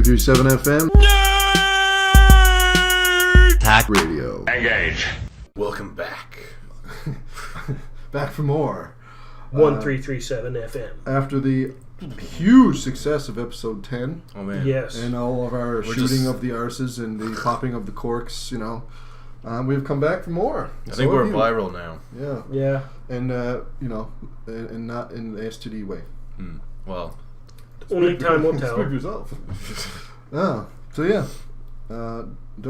103.7 FM. Hack Radio. Engage. Welcome back. Back for more. 103.7 FM. After the huge success of episode 10. Oh man. Yes. And all of our shooting of the arses and the popping of the corks, you know. We've come back for more. I think we're viral now. Yeah. Yeah. And, you know, and not in the STD way. Well. Only time will Speak tell. for yourself. So yeah.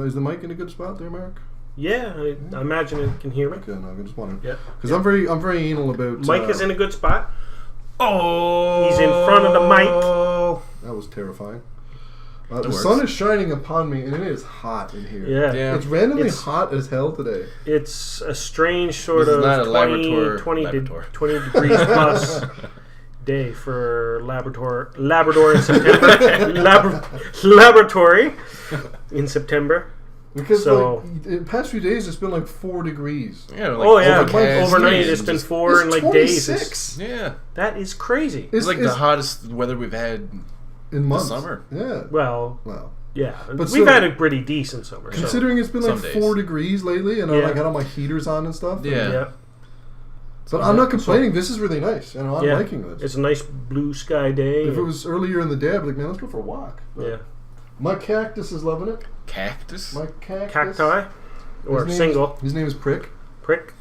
Is the mic in a good spot there, Mark? Yeah, I imagine it can hear me. Okay, no, I just wondering. Yeah. Because I'm very anal about... Mike is in a good spot. Oh! He's in front of the mic. That was terrifying. The sun is shining upon me, and it is hot in here. Yeah. It's randomly hot as hell today. It's a strange sort This is of not a 20 degrees plus day for Labrador in September. Laboratory in September. Because So- like in the past few days, it's been like 4 degrees. Yeah, like overnight days it's and been just- 4 in It's like days. 26 Yeah. That is crazy. It's like the hottest weather we've had in months. summer. Yeah. Well, Wow. yeah. But We've so- had a pretty decent summer. Considering it's been like Some days. 4 degrees lately, and I Yeah. like had all my heaters on and stuff. Yeah. and- Yeah. But I'm not complaining. This is really nice, and I'm Yeah. liking this. It's a nice blue sky day. If it was earlier in the day, I'd be like, man, let's go for a walk. But Yeah. my cactus is loving it. Cactus? My cactus. Cacti. Or His single. His name is Prick. Prick.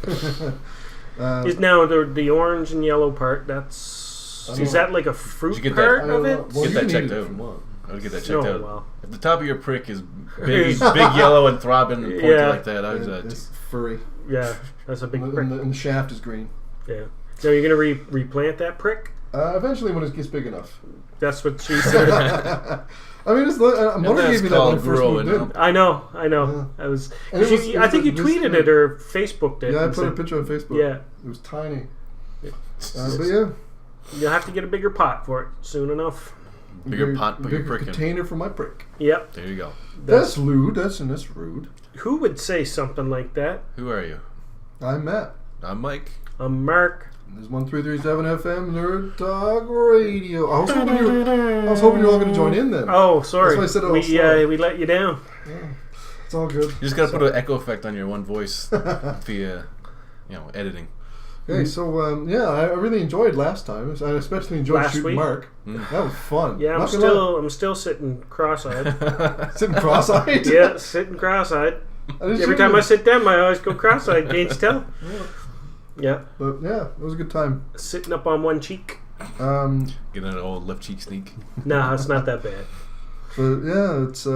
Is now the orange and yellow part, that's... I don't Is know. that like a fruit Did you get part I of don't it? know. Well, Get you that can checked eat it out. if you want. I would get that checked out. Well. If the top of your prick is big yellow and throbbing and pointy Yeah. like that, I would It's furry. Yeah, that's a big And prick. the shaft is green. Yeah. So you're going to replant that prick? Eventually, when it gets big enough. That's what she said. I mean, Mother that's gave me that when I called first moved growing in. up. I know. I was... And it 'cause was- you, I think you this- tweeted it or Facebooked it. Yeah, I and put a said, picture on Facebook. Yeah. It was tiny. But yeah. You'll have to get a bigger pot for it soon enough. Bigger pot, put your bigger prick in. container for my prick. Yep. There you go. That's lewd. That's rude. Who would say something like that? Who are you? I'm Matt. I'm Mike. I'm Mark. This is 103.7 FM Nerd Dog Radio. I was hoping you were all going to join in then. Oh, sorry. That's why I said it all slow. we let you down. Yeah, it's all good. You just gotta put an echo effect on your one voice via, editing. Okay, so yeah, I really enjoyed last time. I especially enjoyed Last shooting week? Mark. That was fun. Yeah, Not gonna lie. I'm still sitting cross-eyed. Sitting cross-eyed. Yeah, sitting cross-eyed. Every time I sit down, I always go cross-eyed. Can't you tell? Yeah. But yeah, it was a good time. Sitting up on one cheek. Getting an old left cheek sneak. No, it's not that bad. But yeah, it's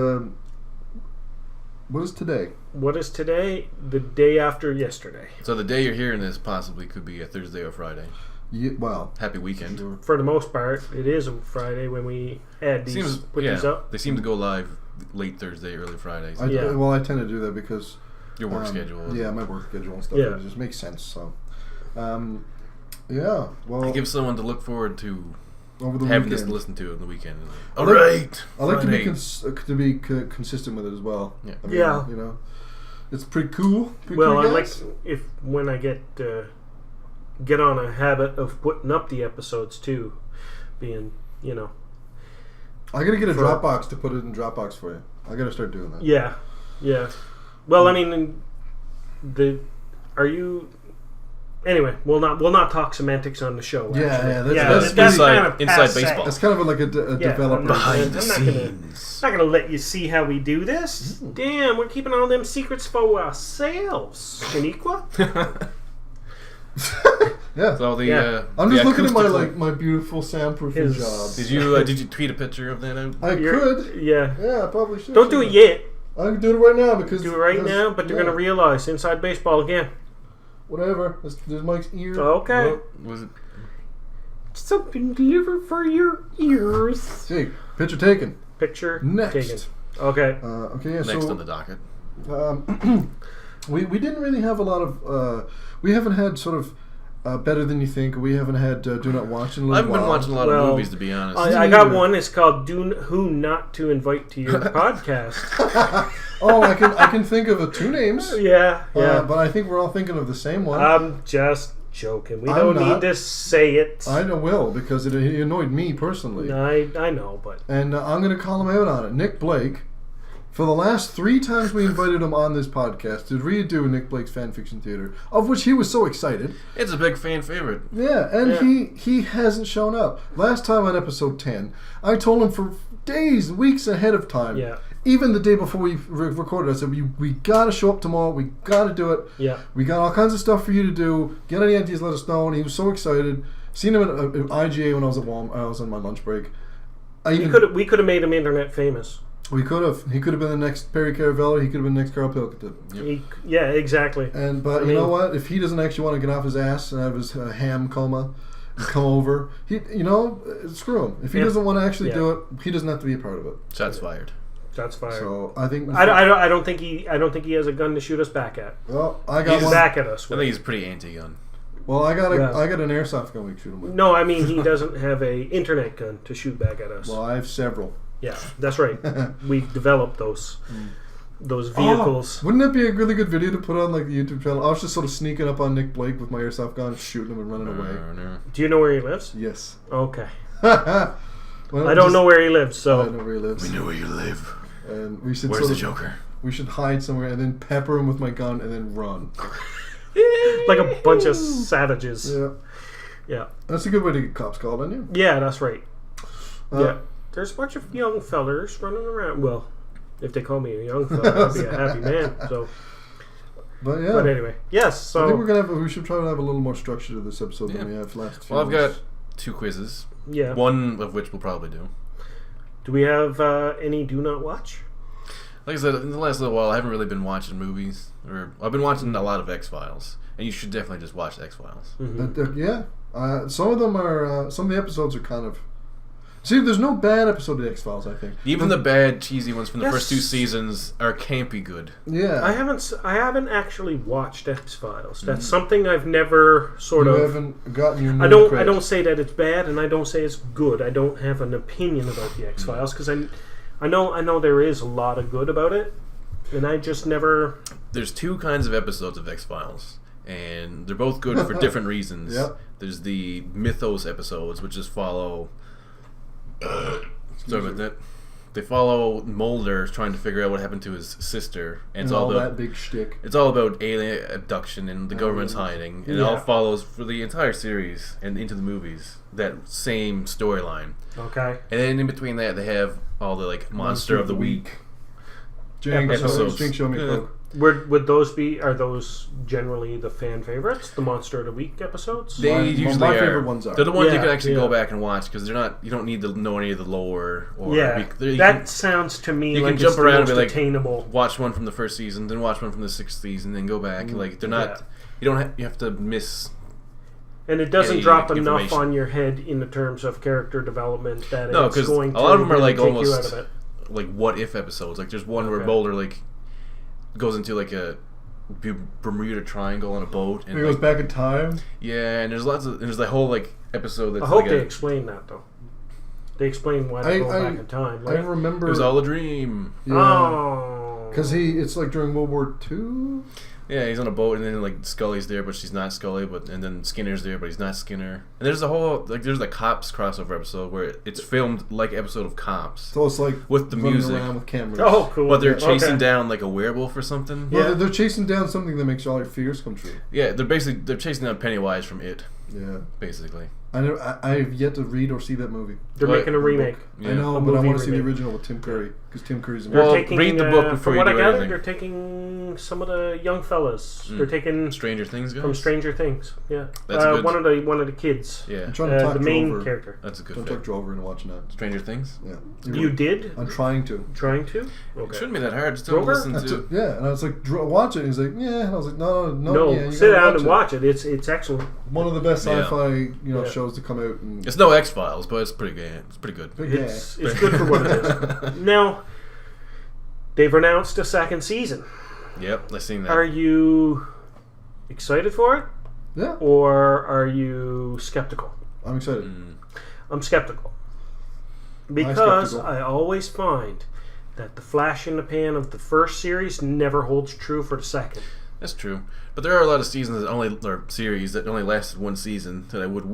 what is today? What is today? The day after yesterday. So the day you're hearing this possibly could be a Thursday or Friday. Yeah, well, Happy weekend. For the most part, it is a Friday when we add these, these up. They seem to go live late Thursday, early Friday. So Yeah. Well, I tend to do that because your work schedule. Yeah, my work schedule and stuff. Yeah. It just makes sense. So, yeah. Well, Give someone to look forward to over the having weekend, this to listen to on the weekend. I All like- right. I like Friday. to be consistent with it as well. Yeah. I mean, Yeah. You know, it's pretty cool. Pretty Well, cool, I like guys. when I get on a habit of putting up the episodes too, being I gotta get a for- Dropbox to put it in Dropbox for you. I gotta start doing that. Yeah. Well, I mean, are you? Anyway, we'll not talk semantics on the show. Yeah, actually. yeah, that's that's inside- kind of inside passé. baseball. It's kind of like a developer. Behind the I'm scenes. not gonna let you see how we do this. Damn, we're keeping all them secrets for ourselves. Shaniqua? Yeah. So the Yeah. I'm the just looking at my acoustical- my beautiful soundproofing His- job. Did you tweet a picture of that out? I could. Yeah. Yeah, I probably should. Don't do it yet. I can do it right now because Do it right now, but they're gonna realize inside baseball again. whatever. There's Mike's ear. Okay. What was it? Something delivered for your ears. See, picture taken. Picture Next. taken. Okay. Okay, yeah. Next so on the docket. we didn't really have a lot of. We haven't had sort of Better Than You Think. We haven't had Do Not Watch in a I little haven't while. been watching a lot Well, of movies, to be honest. I got one. It's called Who Not to Invite to Your Podcast. Oh, I can think of two names. Yeah. But I think we're all thinking of the same one. I'm just joking. We I'm don't not. need to say it. I know will, because it annoyed me personally. I know, but... And I'm going to call him out on it. Nick Blake, for the last 3 times we invited him on this podcast to redo Nick Blake's Fanfiction Theater, of which he was so excited. It's a big fan favorite. Yeah, and he hasn't shown up. Last time on episode 10, I told him for days, weeks ahead of time. Yeah. Even the day before we recorded, I said, we got to show up tomorrow. We got to do it. Yeah. We got all kinds of stuff for you to do. Get any ideas, let us know. And he was so excited. Seen him at IGA when I was at Walmart. I was on my lunch break. We could have made him internet famous. We could have. He could have been the next Perry Caravello. He could have been the next Carl Pilkington. Yep. Yeah, exactly. But you know what? If he doesn't actually want to get off his ass and out of his ham coma and come over, screw him. If he doesn't want to actually do it, he doesn't have to be a part of it. Shots fired. Shots fired. So I think I don't think he has a gun to shoot us back at. Well, I got He's one. back at us. I think he's pretty anti-gun. Well, I got an airsoft gun we can shoot him with. No, I mean he doesn't have a internet gun to shoot back at us. Well, I have several. Yeah, that's right. We've developed those vehicles. Wouldn't that be a really good video to put on like the YouTube channel? I was just sort of sneaking up on Nick Blake with my airsoft gun, shooting him and running away. No. Do you know where he lives? Yes. Okay. Well, I don't know where he lives, so I know where he lives. We know where you live. And we should Where's the Joker? We should hide somewhere and then pepper him with my gun and then run. like a bunch of savages. Yeah. Yeah. That's a good way to get cops called on you. Yeah, that's right. Yeah. There's a bunch of young fellers running around. Well, if they call me a young fella, I'd be a happy man. So. But yeah. But anyway, yes. So I think we should try to have a little more structure to this episode than we have last few. Well, I've got 2 quizzes. Yeah. One of which we'll probably do. Do we have any do not watch? Like I said, in the last little while, I haven't really been watching movies. I've been watching a lot of X-Files. And you should definitely just watch X-Files. Mm-hmm. Some of them are... some of the episodes are kind of... See, there's no bad episode of X-Files, I think. Even the bad, cheesy ones from the first 2 seasons are campy good. Yeah. I haven't actually watched X-Files. That's something I've never You haven't gotten your I don't say that it's bad, and I don't say it's good. I don't have an opinion about the X-Files, because I know there is a lot of good about it, and I just never... There's 2 kinds of episodes of X-Files, and they're both good for different reasons. Yep. There's the mythos episodes, which just follow... sorry about that. They follow Mulder trying to figure out what happened to his sister, and it's all about that big shtick. It's all about alien abduction and the government's hiding, and it all follows for the entire series and into the movies that same storyline. Okay. And then in between that, they have all the like monster of the week Jinx, episodes. show me Coke. Would those be? Are those generally the fan favorites? The Monster of the Week episodes? They usually my are. favorite ones are. They're the ones you can actually yeah. go back and watch because they're not. You don't need to know any of the lore. Or that sounds to me you like can jump it's around the and most be like, attainable. watch one from the first season, then watch one from the 6th season, then go back. Like they're not. You don't. You have to miss. And it doesn't any drop enough information on your head in the terms of character development that No, it's because going to a lot of them are really like take you out almost of it. like what if episodes. Like there's one where Mulder like goes into like a Bermuda Triangle on a boat and It goes back in time. Yeah, and there's the whole like episode that's I hope like they explain that though. They explain why they go back in time. Right? I remember it was all a dream. Yeah. Oh, Because it's like during World War II. Yeah, he's on a boat and then like Scully's there, but she's not Scully. And then Skinner's there, but he's not Skinner. And there's a whole there's the Cops crossover episode where it's filmed like episode of Cops. So it's like with the running music around with cameras. Oh, cool. But they're chasing down like a werewolf or something. Well, they're chasing down something that makes all your fears come true. Yeah, they're chasing down Pennywise from It. Yeah, basically. I've yet to read or see that movie. They're making a remake. Yeah. I know, but I want to see the original with Tim Curry because Tim Curry's amazing. Well, taking, read the book before from you what do I gathered, anything. they're taking some of the young fellas. They're taking Stranger Things guys? from Stranger Things. Yeah, That's good. one of the kids. Yeah, I'm trying to talk the main Drover. character. that's a good Don't pick. talk Drover into watching that. Stranger Things? Yeah, You did? I'm trying to. Trying to? It Okay. shouldn't be that hard. Just Drover? listen to. Yeah, and I was like, watch it. And he's like, yeah. And I was like, no. No, Yeah, you sit gotta down and watch it. It's excellent. One of the best Yeah. sci-fi Yeah. shows to come out. And It's no X-Files, but it's pretty good. It's pretty good. It's good for what it is. Now, they've announced a second season. Yep, I've seen that. Are you excited for it? Yeah, Or are you skeptical? I'm excited. I'm skeptical. Because skeptical. I always find that the flash in the pan of the first series never holds true for the second. That's true. But there are a lot of seasons or series that only lasted one season that I would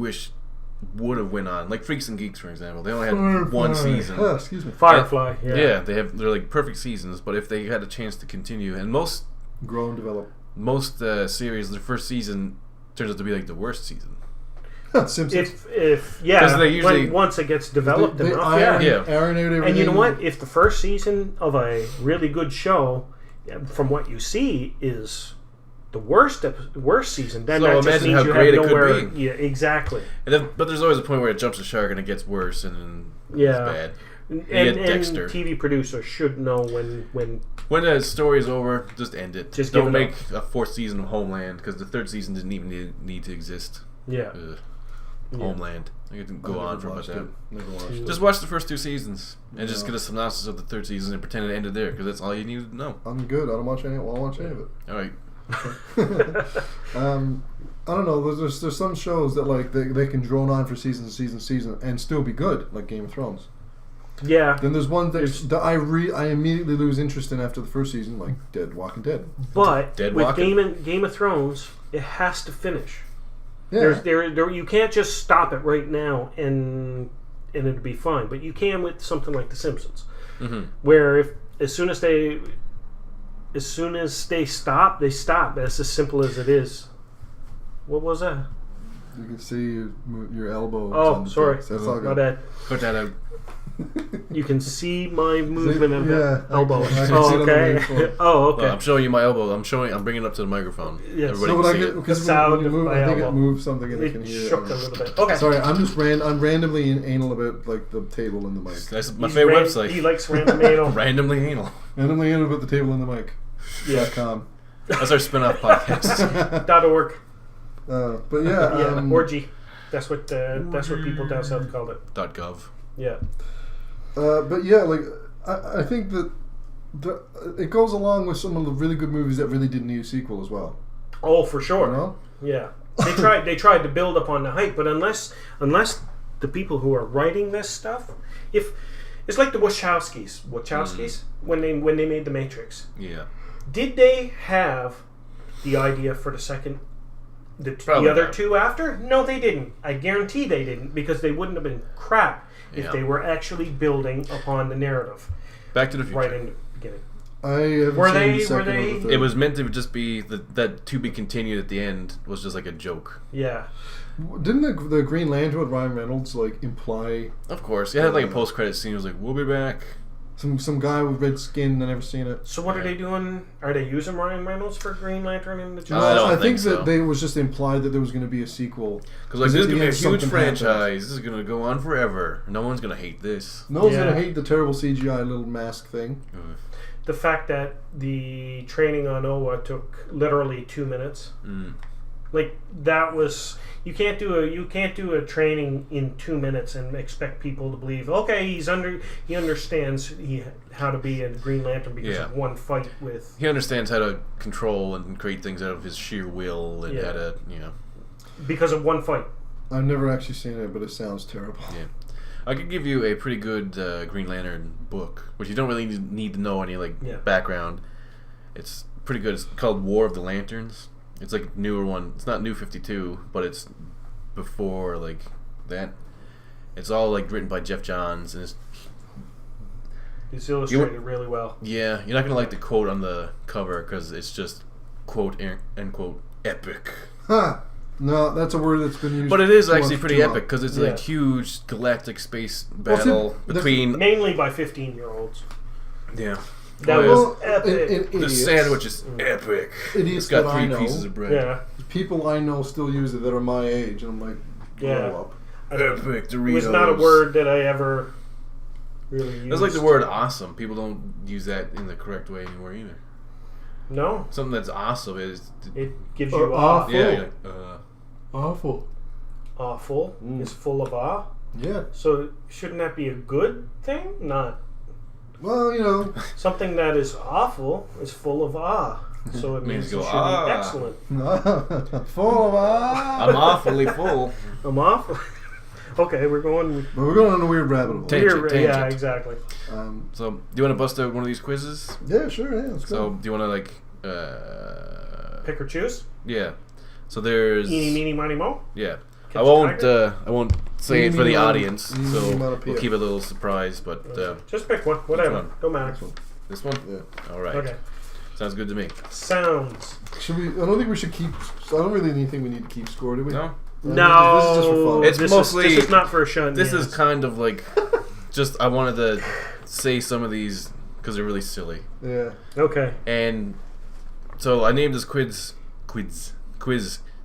have went on. Like Freaks and Geeks, for example. They only had one season. Excuse me. Firefly. Yeah. They're like perfect seasons. But if they had a chance to continue, and most grow and develop. Most series, their first season turns out to be like the worst season. Simpsons. If they usually, once it gets developed they enough, iron out everything. And you know what? If the first season of a really good show, from what you see, is the worst season, then that just means you have nowhere. Yeah, exactly. But there's always a point where it jumps the shark and it gets worse, and it's bad. And TV producers should know when a story is over, just end it. Just don't make a fourth season of Homeland, because the third season didn't even need to exist. Yeah. Homeland. I could go on for about that. Never watched it. Just watch the first two seasons and just get a synopsis of the third season and pretend it ended there, because that's all you need to know. I'm good. I don't watch any. I won't watch any of it. All right. I don't know. There's some shows that like they can drone on for season and still be good, like Game of Thrones. Yeah. Then there's one that I immediately lose interest in after the first season, like Walking Dead. But with Game of Thrones, it has to finish. Yeah. You can't just stop it right now and it'd be fine. But you can with something like The Simpsons, where as soon as they stop, they stop. That's as simple as it is. What was that? You can see your elbow. Oh, sorry. That's all good. My bad. Put that out. You can see my movement of elbow. I can Oh, see okay. Oh, okay. Well, I'm showing you my elbow. I'm bringing it up to the microphone. Yes. Everybody can see it. Because The sound when you of move, my I think elbow. it moves something and they can It hear shook it. a little bit. Okay. Sorry, I'm randomly anal about like the table and the mic. That's my He's favorite website. He likes random anal. Randomly anal. Randomly anal about the table and the mic. Yeah. .com. That's our spin-off podcast. .org. But yeah, orgy. That's what people down south called it. .gov. Yeah. But yeah, like I think that it goes along with some of the really good movies that really didn't need a sequel as well. Oh, for sure. You know? Yeah. They tried to build upon the hype, but unless the people who are writing this stuff, if it's like the Wachowskis when they made The Matrix. Yeah. Did they have the idea for the second? The other two after? No, they didn't. I guarantee they didn't, because they wouldn't have been crap if they were actually building upon the narrative. Back to the Future. Right in the beginning. I haven't seen the second or the third. It was meant to just be that to be continued at the end was just like a joke. Yeah. Didn't the Green Lantern with Ryan Reynolds like imply? Of course, it had like a post-credit scene. It was like, "We'll be back." Some guy with red skin. I never seen it. So what are they doing? Are they using Ryan Reynolds for Green Lantern in the Justice? I think that they was just implied that there was going to be a sequel. Because like, this is going to be a huge franchise. This is going to go on forever. No one's going to hate this. No one's going to hate the terrible CGI little mask thing. The fact that the training on Oa took literally 2 minutes. Like that was you can't do a training in 2 minutes and expect people to believe he understands how to be a Green Lantern because of one fight with. He understands how to control and create things out of his sheer will and how to because of one fight. I've never actually seen it, but it sounds terrible. Yeah. I could give you a pretty good Green Lantern book, which you don't really need to know any background. It's pretty good. It's called War of the Lanterns. It's like a newer one. It's not New 52, but it's before like that. It's all like written by Jeff Johns, and it's illustrated really well. Yeah, you're not gonna like the quote on the cover because it's just quote end quote epic. Huh. No, that's a word that's been used. But it is actually pretty epic because it's like huge galactic space battle between mainly by 15-year-olds. Yeah. That was epic. The sandwich is epic. Idiots it's got that 3 pieces of bread. Yeah. People I know still use it that are my age, and I'm like, grow up. Epic Doritos. It was not a word that I ever really used. It's like the word awesome. People don't use that in the correct way anymore either. No. Something that's awesome is... It gives you awe. Yeah, you're like, awful. Awful is full of awe. Yeah. So shouldn't that be a good thing? Not. Well, something that is awful is full of awe. So it means it should be excellent. Full of awe. I'm awfully full. I'm awful. Okay, we're going. But we're going on a weird rabbit hole. Tangent. Yeah, exactly. So, do you want to bust out one of these quizzes? Yeah, sure. Yeah, let's go. So, do you want to pick or choose. Yeah. So there's. Eeny, meeny, miny, mo. Yeah. Catch I won't say Eeny, it for the meeny, audience, so meeny, we'll keep it a little surprise. But just pick one. Whatever. Don't matter. this one. Yeah. All right. Okay. Sounds good to me. Sounds. Should we? I don't think we should keep. I don't really think we need to keep score, do we? No. No. This is just for fun. It's this mostly. This is not for a show. This is kind of like. Just I wanted to say some of these because they're really silly. Yeah. Okay. And so I named this quiz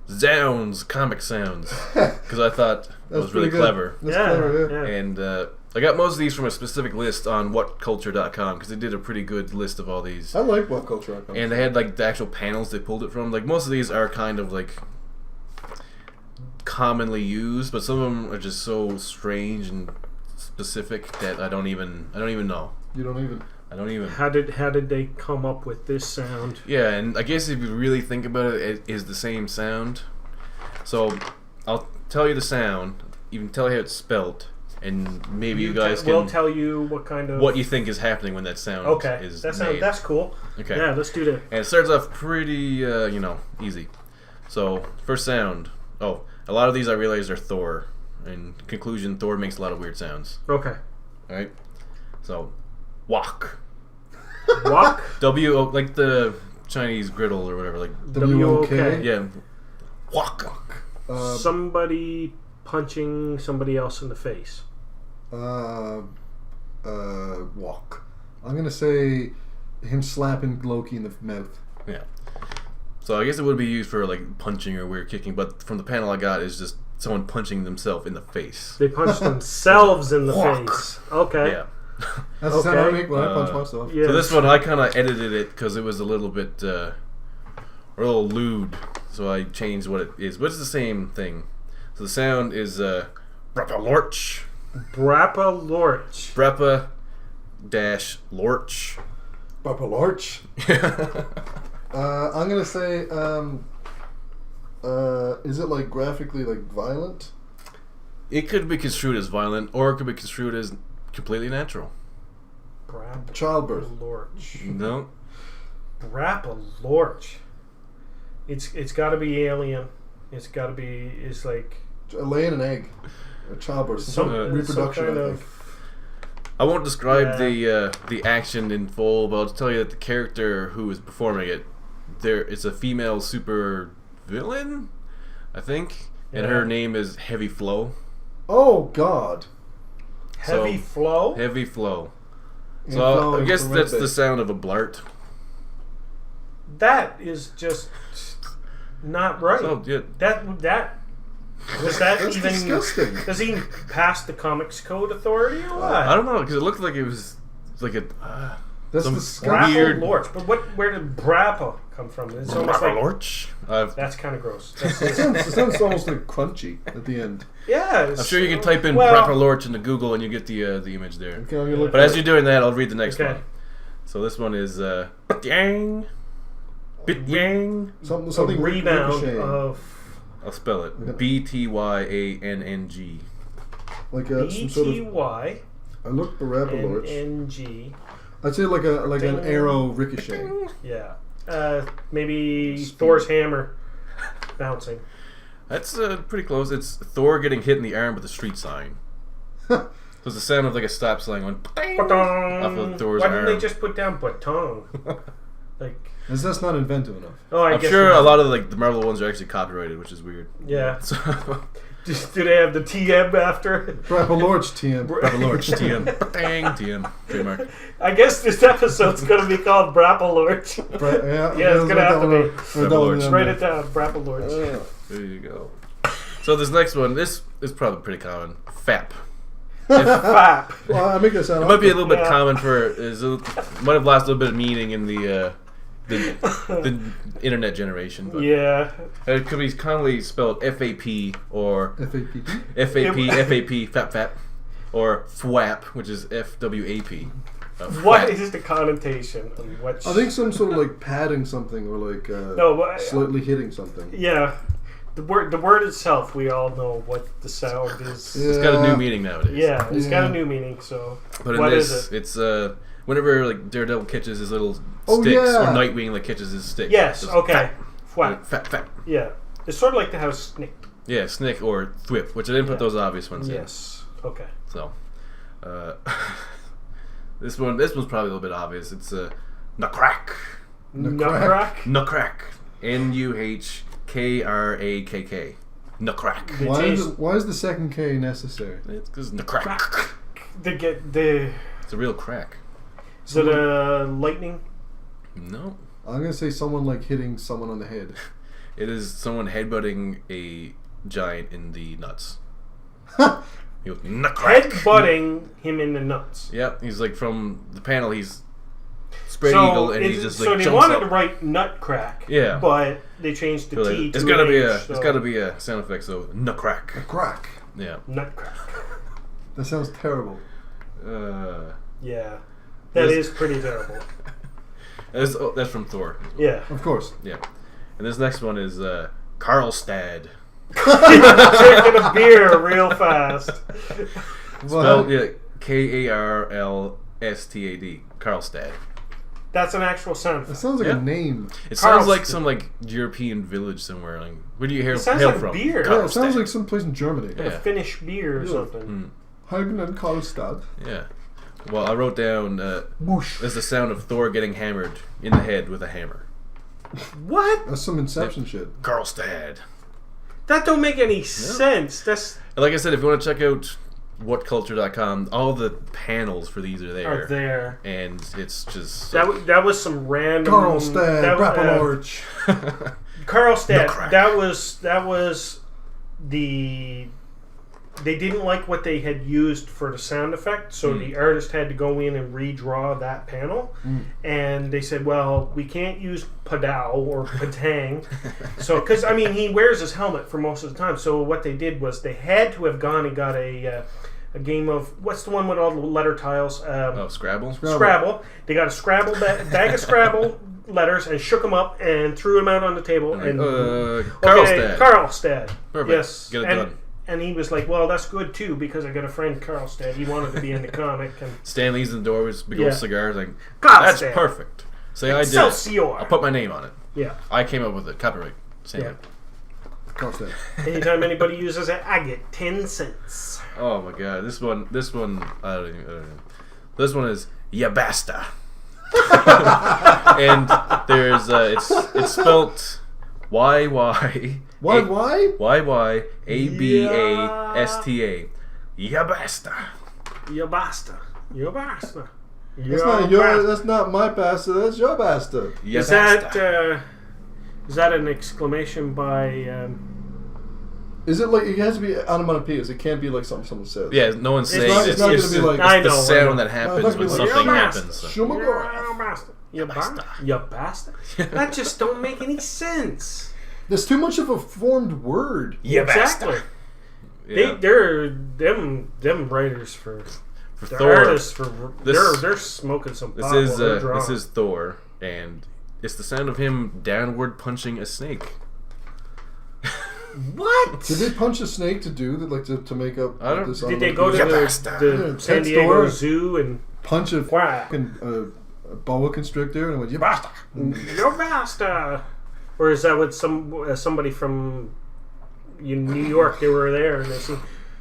Zounds Comic Sounds because I thought it was really clever. That's clever, yeah. And I got most of these from a specific list on whatculture.com because they did a pretty good list of all these. I like whatculture.com. And they had like the actual panels they pulled it from. Like most of these are kind of like commonly used, but some of them are just so strange and specific that I don't even know. You don't even. I don't even. How did they come up with this sound? Yeah, and I guess if you really think about it, it is the same sound. So I'll tell you the sound. You can tell how it's spelt, and maybe you guys can. We'll tell you what kind of. What you think is happening when that sound is made. That's cool. Okay. Yeah, let's do that. And it starts off pretty, easy. So first sound. Oh, a lot of these I realize are Thor. In conclusion, Thor makes a lot of weird sounds. Okay. All right. So, wok. Wok? W-O, like the Chinese griddle or whatever. Like W-O-K? Yeah. Wok. Somebody punching somebody else in the face. Walk. I'm gonna say him slapping Loki in the mouth. Yeah. So I guess it would be used for like punching or weird kicking, but from the panel I got is just someone punching themselves in the face. They punch themselves in the face. Okay. Yeah. That's the sound I make when I punch myself. Yeah. So this one I kind of edited it because it was a little bit, a little lewd. So I changed what it is, but it's the same thing. So the sound is Brappa Lorch. Brappa Lorch. Brappa dash Lorch. Brappa Lorch. I'm gonna say, is it like graphically like violent? It could be construed as violent, or it could be construed as completely natural. Brappa Childbirth. Lorch. No. Brappa Lorch. It's got to be alien. It's got to be. It's like laying an egg. A childbirth. Some reproduction. Some kind I of. think. I won't describe the action in full, but I'll tell you that the character who is performing it, it's a female super villain, I think, and her name is Heavy Flow. Oh God. Heavy Flow. Heavy Flow. So I guess that's the sound of a blart. That is just not right. So, yeah. That was that That's even disgusting. Does he pass the Comics Code Authority or what? I don't know, because it looked like it was like a That's some disgusting. weird Lorch. But where did Brappa come from? It's almost like Lorch. that's kind of gross. It sounds almost like crunchy at the end. Yeah, I'm sure you can type in Brappa Lorch into Google and you get the image there. Okay, I'm gonna look But as you're doing that, I'll read the next Okay. one. So this one is Yang. Bit-yang. something a rebound ricocheting. of I'll spell it. BTYANNG. Like some sort of. BTY I looked for Brappa Lorch. NG. I'd say like an arrow ricocheting. Yeah. Maybe Thor's hammer bouncing. That's pretty close. It's Thor getting hit in the arm with a street sign. So it's the sound of like a stop sign going off of Thor's Why arm. didn't they just put down baton? Like, That's not inventive enough. oh, I I'm guess sure not. a lot of like the Marvel ones are actually copyrighted, which is weird. Yeah. So, Do they have the TM after? Brappa Lorch TM. Brappa Lorch, TM. Bang, TM. Trademark. I guess this episode's going to be called Brappa Lorch. Yeah, it's going to have to be. Write it down, Brappa Lorch. There you go. So this next one, this is probably pretty common. FAP. Fap. Well, I make that sound. It might be a little bit common for. Might have lost a little bit of meaning in the internet generation. But Yeah. it could be commonly spelled FAP or FAPP. FAP, FAP, or FWAP, which is FWAP. What is the connotation? Of what I think some sort of like padding something or like No, but slightly hitting something. yeah. The word itself, we all know what the sound is. Yeah. It's got a new meaning nowadays. Yeah, it's got a new meaning. So, But in what this, is it? it's whenever like Daredevil catches his little Oh, sticks, yeah. or Nightwing like catches his stick. Yes. Just Okay. Fwap. Fap. Yeah. It's sort of like the house snick. Yeah, snick or thwip, which I didn't put those obvious ones in. Yes. Okay. So, this one's probably a little bit obvious. It's nutcrack. Nutcrack. Nutcrack. Nuhkrakk. Nutcrack. Why is the second K necessary? It's because nutcrack. It's a real crack. Is it lightning? No. I'm gonna say someone like hitting someone on the head. It is someone headbutting a giant in the nuts. He goes, nutcrack. Headbutting him in the nuts. Yep, he's like from the panel. He's spread eagle, and he just like jumps they wanted up. to write nutcrack. Yeah, but they changed the T to it's gotta an be H, it's gotta be a sound effect. So nutcrack. A crack. Yeah. Nutcrack. That sounds terrible. Yeah, that is pretty terrible. That's from Thor. Yeah, of course. Yeah, and this next one is Karlstad. Drinking a beer real fast. Spelled Karlstad. Karlstad. That's an actual sound. It sounds like a name. It sounds like some European village somewhere. Like, where do you hail like from? Beer. Yeah, it sounds like some place in Germany. Like a Finnish beer or something. Hagen and Karlstad. Yeah. Well, I wrote down there's the sound of Thor getting hammered in the head with a hammer. What? That's some Inception shit. Karlstad. That don't make any sense. That's like I said, if you want to check out whatculture.com, all the panels for these are there. And it's just that was some random Karlstad, Brappelorch. Karlstad. That was the. They didn't like what they had used for the sound effect, so the artist had to go in and redraw that panel. And they said, well, we can't use Padao or Patang. So, because, I mean, he wears his helmet for most of the time. So what they did was they had to have gone and got a game of, what's the one with all the letter tiles? Scrabble? Scrabble. They got a Scrabble bag of Scrabble letters and shook them up and threw them out on the table. Karlstad. Karlstad. Perfect. Yes. Get it done. And he was like, well, that's good, too, because I got a friend, Karlstad. He wanted to be in the comic. And Stan Lee's in the door with his big old cigar. Like, Karlstad. that's perfect. Say I did Excelsior. I'll put my name on it. Yeah. I came up with it. Copyright. Same. Karlstad. Anytime anybody uses it, I get 10 cents. Oh, my God. This one, I don't know. This one is Yabasta. And there's, it's spelt YYABASTA. Yabasta. That's not my pasta. That's your pasta. Is that an exclamation by? Is it like it has to be onomatopoeias? It can't be like something someone says. Yeah, no one's saying it's not going to be like I know, the sound that happens when something happens. So. Yabasta. That just don't make any sense. There's too much of a formed word. Exactly. Yeah. They're them writers for Thor. Artists they're smoking some pot. This is Thor, and it's the sound of him downward punching a snake. What? Did they punch a snake to do that, like to make up? I don't. This did they go to the San Diego Zoo and punch a boa constrictor and went Yabasta? Yabasta. Or is that what somebody from New York, they were there and they said,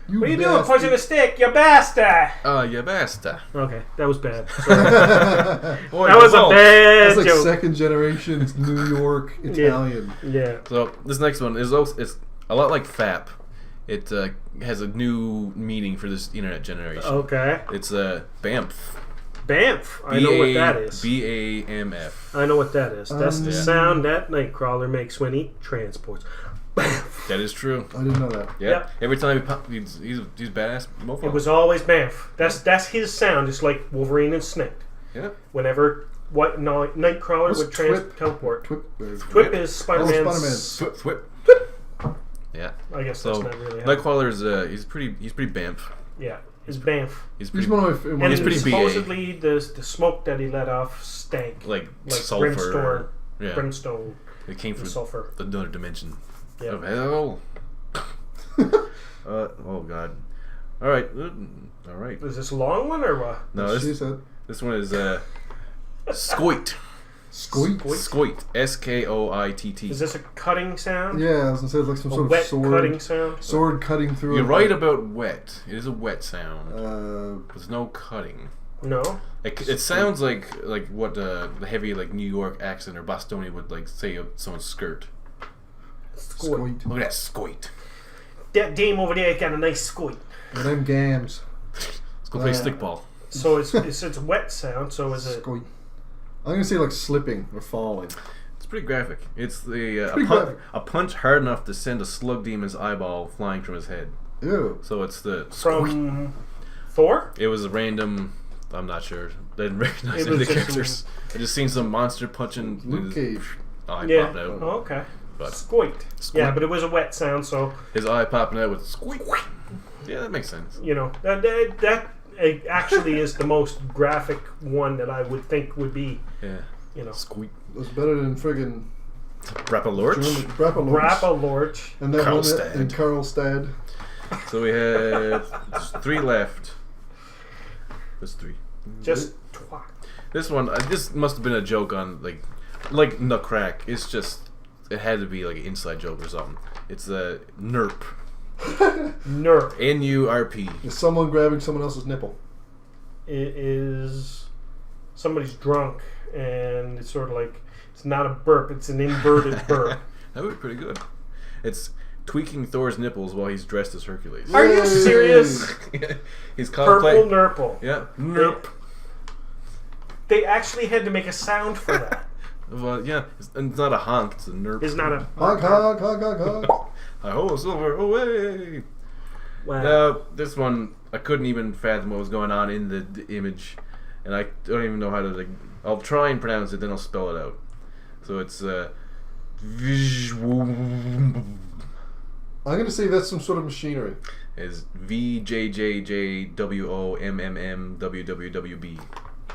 what are you doing punching a stick? Yabasta! Yabasta. Okay, that was bad. Boy, that was a bad joke. That's like joke. second generation New York Italian. Yeah. So this next one is also, it's a lot like FAP. It has a new meaning for this internet generation. Okay. It's BAMF. BAMF. I know what that is. BAMF. I know what that is. That's the sound that Nightcrawler makes when he transports. BAMF. That is true. I didn't know that. Yeah. Yep. Every time he's badass mofo. It was always BAMF. That's his sound. It's like Wolverine and Snake. Yeah. Whenever Nightcrawler would teleport. Twip is Spider-Man's. Twip. Yeah. I guess that's not really. Nightcrawler's he's pretty BAMF. Yeah. He's BAMF. He's one of my. And he's pretty supposedly the smoke that he let off stank like sulfur. Brimstone. It came from sulfur. Another dimension. Yeah. Of hell. Oh God. All right. Is this a long one or what? No. This one is Scoit. Squeak. Squeat. S-K-O-I-T-T. Is this a cutting sound? Yeah, I was gonna say it's like some A sort of wet sword. cutting sound? Sword cutting through. You're right about wet. It is a wet sound. There's no cutting. No. It sounds like what the heavy like New York accent or Bostonian would like say of someone's skirt. Squeak. Look at that squeat. That dame over there got a nice squeak. And them gams. Let's go play stickball. So it's a wet sound. So is it? Squeak. I'm gonna say like slipping or falling. It's pretty graphic. It's the a punch hard enough to send a slug demon's eyeball flying from his head. Ew. So it's the From Thor? It was a random. I'm not sure. They didn't recognize any of the characters. I just seen some monster punching. Luke Cage. Eye popped out. Oh, okay. But Squeaked. Yeah, but it was a wet sound, so his eye popping out with squeak. Yeah, that makes sense. You know that actually is the most graphic one that I would think would be. Yeah. You know. Squeak. It was better than friggin' Rappalorch. Rappalorch. And that Karlstad. one in Karlstad. So we had 3 left. There's 3. Just twat. This one, this must have been a joke on like Nutcrack. It's just it had to be like an inside joke or something. It's a NURP. NURP. N-U-R-P. Is someone grabbing someone else's nipple? It is somebody's drunk, and it's sort of like it's not a burp; it's an inverted burp. That would be pretty good. It's tweaking Thor's nipples while he's dressed as Hercules. Are you serious? He's Purple cosplaying. Nurple. Yeah, NURP. They actually had to make a sound for that. Well, yeah, it's not a honk; it's a NURP. It's not a honk, honk, honk, honk, honk. Oh, silver away! Wow. This one I couldn't even fathom what was going on in the image, and I don't even know how to. I'll try and pronounce it, then I'll spell it out. So it's I'm gonna say that's some sort of machinery. Is VJJJWOMMMWWWB.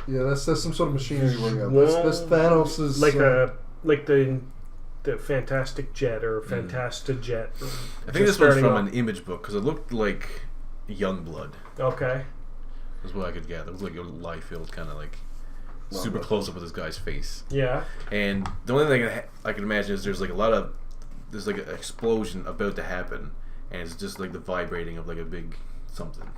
Yeah, that's some sort of machinery going on. That's Thanos is like the Fantastic Jet or Fantastic Jet. I think this was from an image book because it looked like Youngblood. Okay. That's what I could gather. It was like a Liefeld kind of like super close up with this guy's face. Yeah. And the only thing I can imagine is there's like an explosion about to happen, and it's just like the vibrating of like a big something.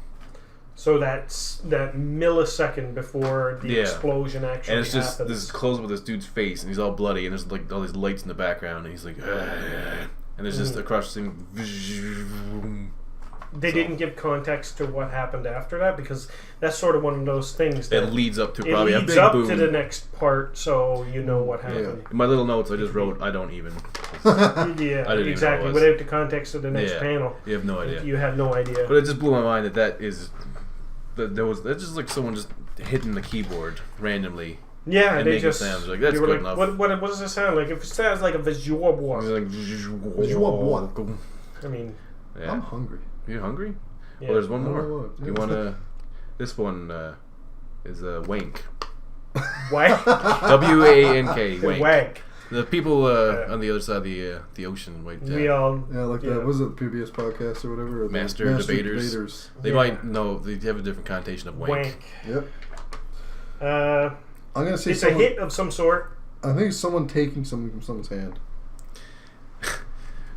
So that's that millisecond before the explosion actually and it's just happens. this close up with this dude's face, and he's all bloody, and there's like all these lights in the background, and he's like, and there's just across the thing. They didn't give context to what happened after that because that's sort of one of those things that leads up to probably a big boom. It leads up to the next part, so you know what happened. Yeah. In my little notes, I just wrote, "I don't even." Yeah, exactly. Without the context of the next panel, you have no idea. You have no idea. But it just blew my mind that that's just like someone just hitting the keyboard randomly. Yeah, and they making just sounds like that's good enough. What does it sound like? If it sounds like a visual boss, like, I mean, I'm hungry. You hungry? Yeah. Well, there's one more. You want to? This one is a wank. Wank. W-A-N-K. Wank. Wank. The people on the other side of the ocean. Wait, we all. Yeah, like that. Was it the previous podcast or whatever? Or Master debaters. They might know. They have a different connotation of wank. Yep. I'm gonna say it's a hit of some sort. I think it's someone taking something from someone's hand.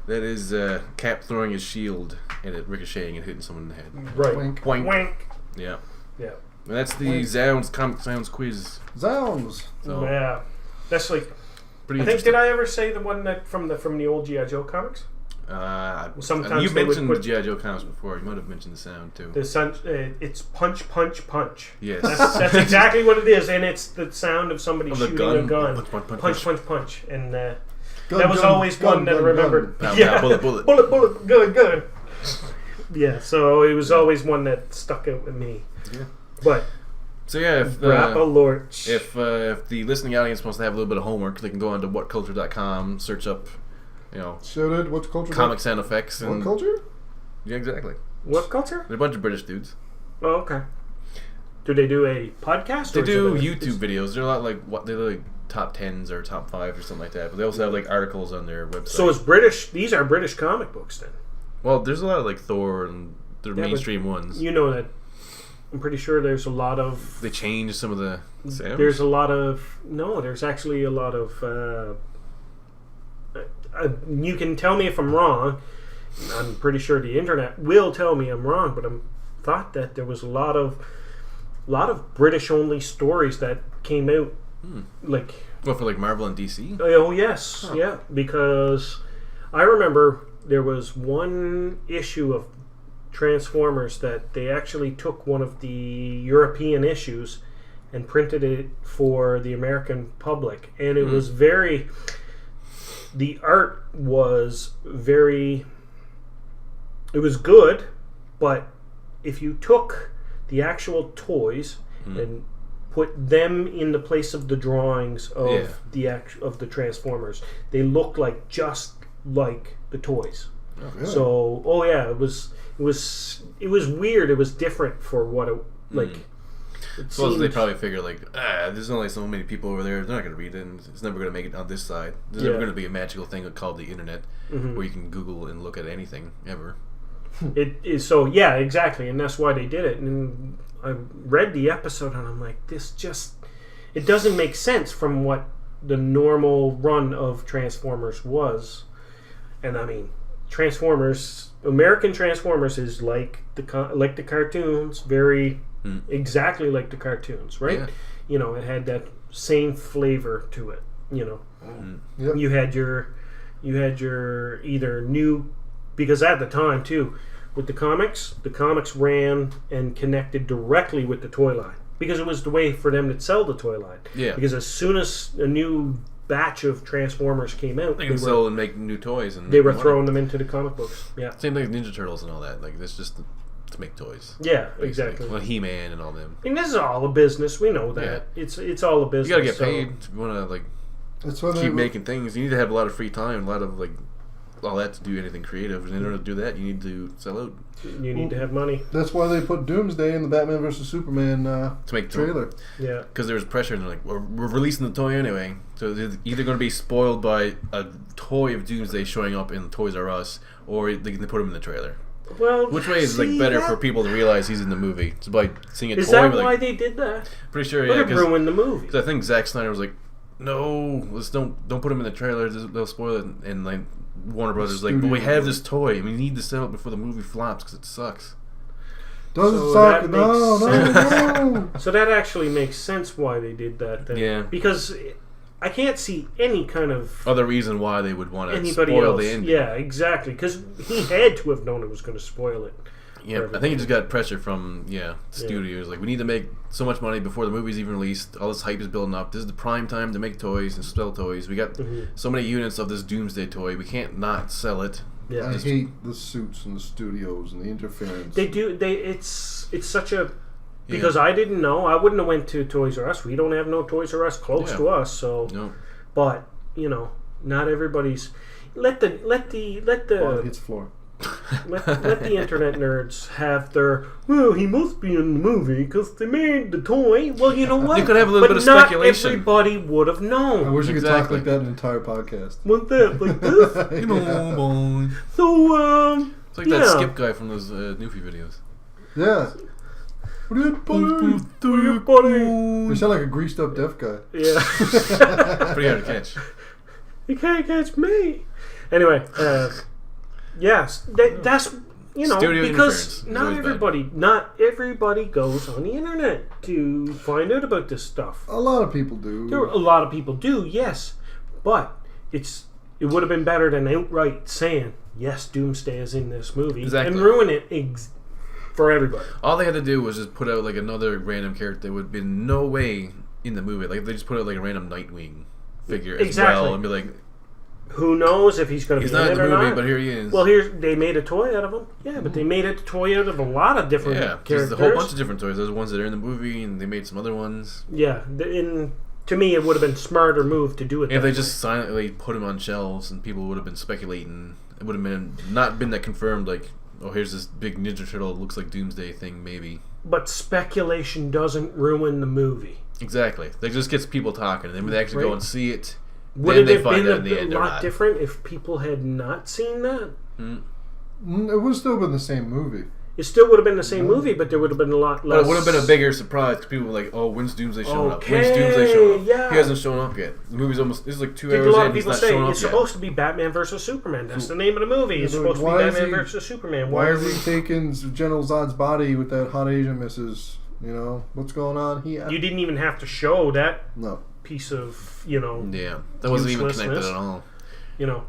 That is Cap throwing his shield and it ricocheting and hitting someone in the head. Right. Wank. Wank. Wank. Yeah. Yeah. And that's the Zounds Comic Sounds quiz. Zounds. So, yeah. That's like. Pretty I think did I ever say the one that from the old G.I. Joe comics? Sometimes you mentioned the G.I. Joe comics before. You might have mentioned the sound too. The sound, it's punch, punch, punch. Yes, that's exactly what it is, and it's the sound of somebody shooting a gun. Punch. And that gun, was gun, always gun, one that I gun, remembered. Gun. Yeah, bullet. Gun. Yeah, so it was always one that stuck out with me. Yeah. But so yeah, if the listening audience wants to have a little bit of homework, they can go on to whatculture.com, search up, what's culture? Comic sound effects. What culture? Yeah, exactly. What culture? They're a bunch of British dudes. Oh, okay. Do they do a podcast? They do YouTube videos. They're a lot like top 10s or top 5 or something like that. But they also have like articles on their website. So it's British. These are British comic books then. Well, there's a lot of like Thor and the mainstream ones. You know that I'm pretty sure there's a lot of... They changed some of the sounds? There's a lot of... No, there's actually a lot of... you can tell me if I'm wrong. I'm pretty sure the internet will tell me I'm wrong, but I thought that there was a lot of British-only stories that came out. Like... What, for like Marvel and DC? Oh, yes. Yeah, because I remember there was one issue of Transformers that they actually took one of the European issues and printed it for the American public, and it was very... The art was very... It was good, but if you took the actual toys and put them in the place of the drawings of the Transformers, they looked like just like the toys. Okay. So, it was weird. It was different for what it like. Well, they probably figure like, there's only so many people over there. They're not going to read it, and it's never going to make it on this side. There's never going to be a magical thing called the internet where you can Google and look at anything ever. It is so exactly, and that's why they did it. And I read the episode, and I'm like, it doesn't make sense from what the normal run of Transformers was. And I mean, American Transformers is like the cartoons, very exactly like the cartoons, right? Yeah. It had that same flavor to it. Yep. You had your either new, because at the time too, with the comics ran and connected directly with the toy line because it was the way for them to sell the toy line. Yeah. Because as soon as a new batch of Transformers came out, they can sell and make new toys, and they were throwing them into the comic books. Yeah. Same thing with Ninja Turtles and all that. Like, this just to make toys. Yeah, basically. exactly. Well, He-Man and all them. And this is all a business. We know that. Yeah. It's all a business. You gotta get paid if you wanna keep making things. You need to have a lot of free time, a lot of all that to do anything creative. And in order to do that, you need to sell out. You need to have money. That's why they put Doomsday in the Batman vs Superman to make trailer. Yeah, because there was pressure, and they're like, we're releasing the toy anyway. So they're either going to be spoiled by a toy of Doomsday showing up in Toys R Us, or they can put him in the trailer. Well, which way is better for people to realize he's in the movie? So by seeing a toy, is that why they did that? Pretty sure, yeah. But it ruined the movie. Because I think Zack Snyder was like, no, don't put him in the trailer. They'll spoil it. And Warner Brothers but we have this toy, and we need to sell it before the movie flops because it sucks. Doesn't suck. No. So that actually makes sense why they did that then. Yeah. Because I can't see any kind of other reason why they would want to anybody spoil else. The ending. Yeah, exactly. Because he had to have known it was going to spoil it. Yeah, I think he just got pressure from studios. Like, we need to make so much money before the movie's even released. All this hype is building up. This is the prime time to make toys and sell toys. We got so many units of this Doomsday toy. We can't not sell it. Yeah, I hate the suits and the studios and the interference. They do. It's such a because I didn't know. I wouldn't have went to Toys R Us. We don't have no Toys R Us close to us. So, but not everybody's. Let the it hits floor. let the internet nerds have their, well, he must be in the movie because they made the toy. Well, you know what? You could have a little bit of speculation. Not everybody would have known. I wish you could talk like that an entire podcast. What that? Like this? boy. So, it's like that Skip guy from those Newfie videos. Yeah. What are you, buddy? You sound like a greased up deaf guy. Yeah. Pretty hard to catch. You can't catch me. Anyway, yes, that's Studio because not everybody goes on the internet to find out about this stuff. A lot of people do. A lot of people do, yes, but it would have been better than outright saying yes, Doomsday is in this movie and ruin it for everybody. All they had to do was just put out another random character that would have been no way in the movie. Like, they just put out a random Nightwing figure as well and be like, who knows if he's going to be in it or not? He's not in the movie, but here he is. Well, they made a toy out of him. Yeah, but they made a toy out of a lot of different characters. There's a whole bunch of different toys. There's ones that are in the movie, and they made some other ones. Yeah, to me, it would have been smarter move to do it. If they just silently put him on shelves, and people would have been speculating, it would have not been that confirmed. Like, oh, here's this big Ninja Turtle that looks like Doomsday thing, maybe. But speculation doesn't ruin the movie. Exactly. That just gets people talking, and then when they actually go and see it. Would it have been a lot different if people had not seen that? It would still have been the same movie. It still would have been the same movie, but there would have been a lot less. But it would have been a bigger surprise because people were like, "Oh, when's Doomsday showing up? When's Doomsday showing up? Yeah. He hasn't shown up yet. The movie's almost. This is like 2 Did hours a lot in. of He's people not say showing up it's yet. supposed to be Batman versus Superman? That's the name of the movie. It's supposed to be Batman versus Superman. Why is he taking General Zod's body with that hot Asian missus? You know what's going on here? You didn't even have to show that No. piece of Yeah, that wasn't even connected at all. You know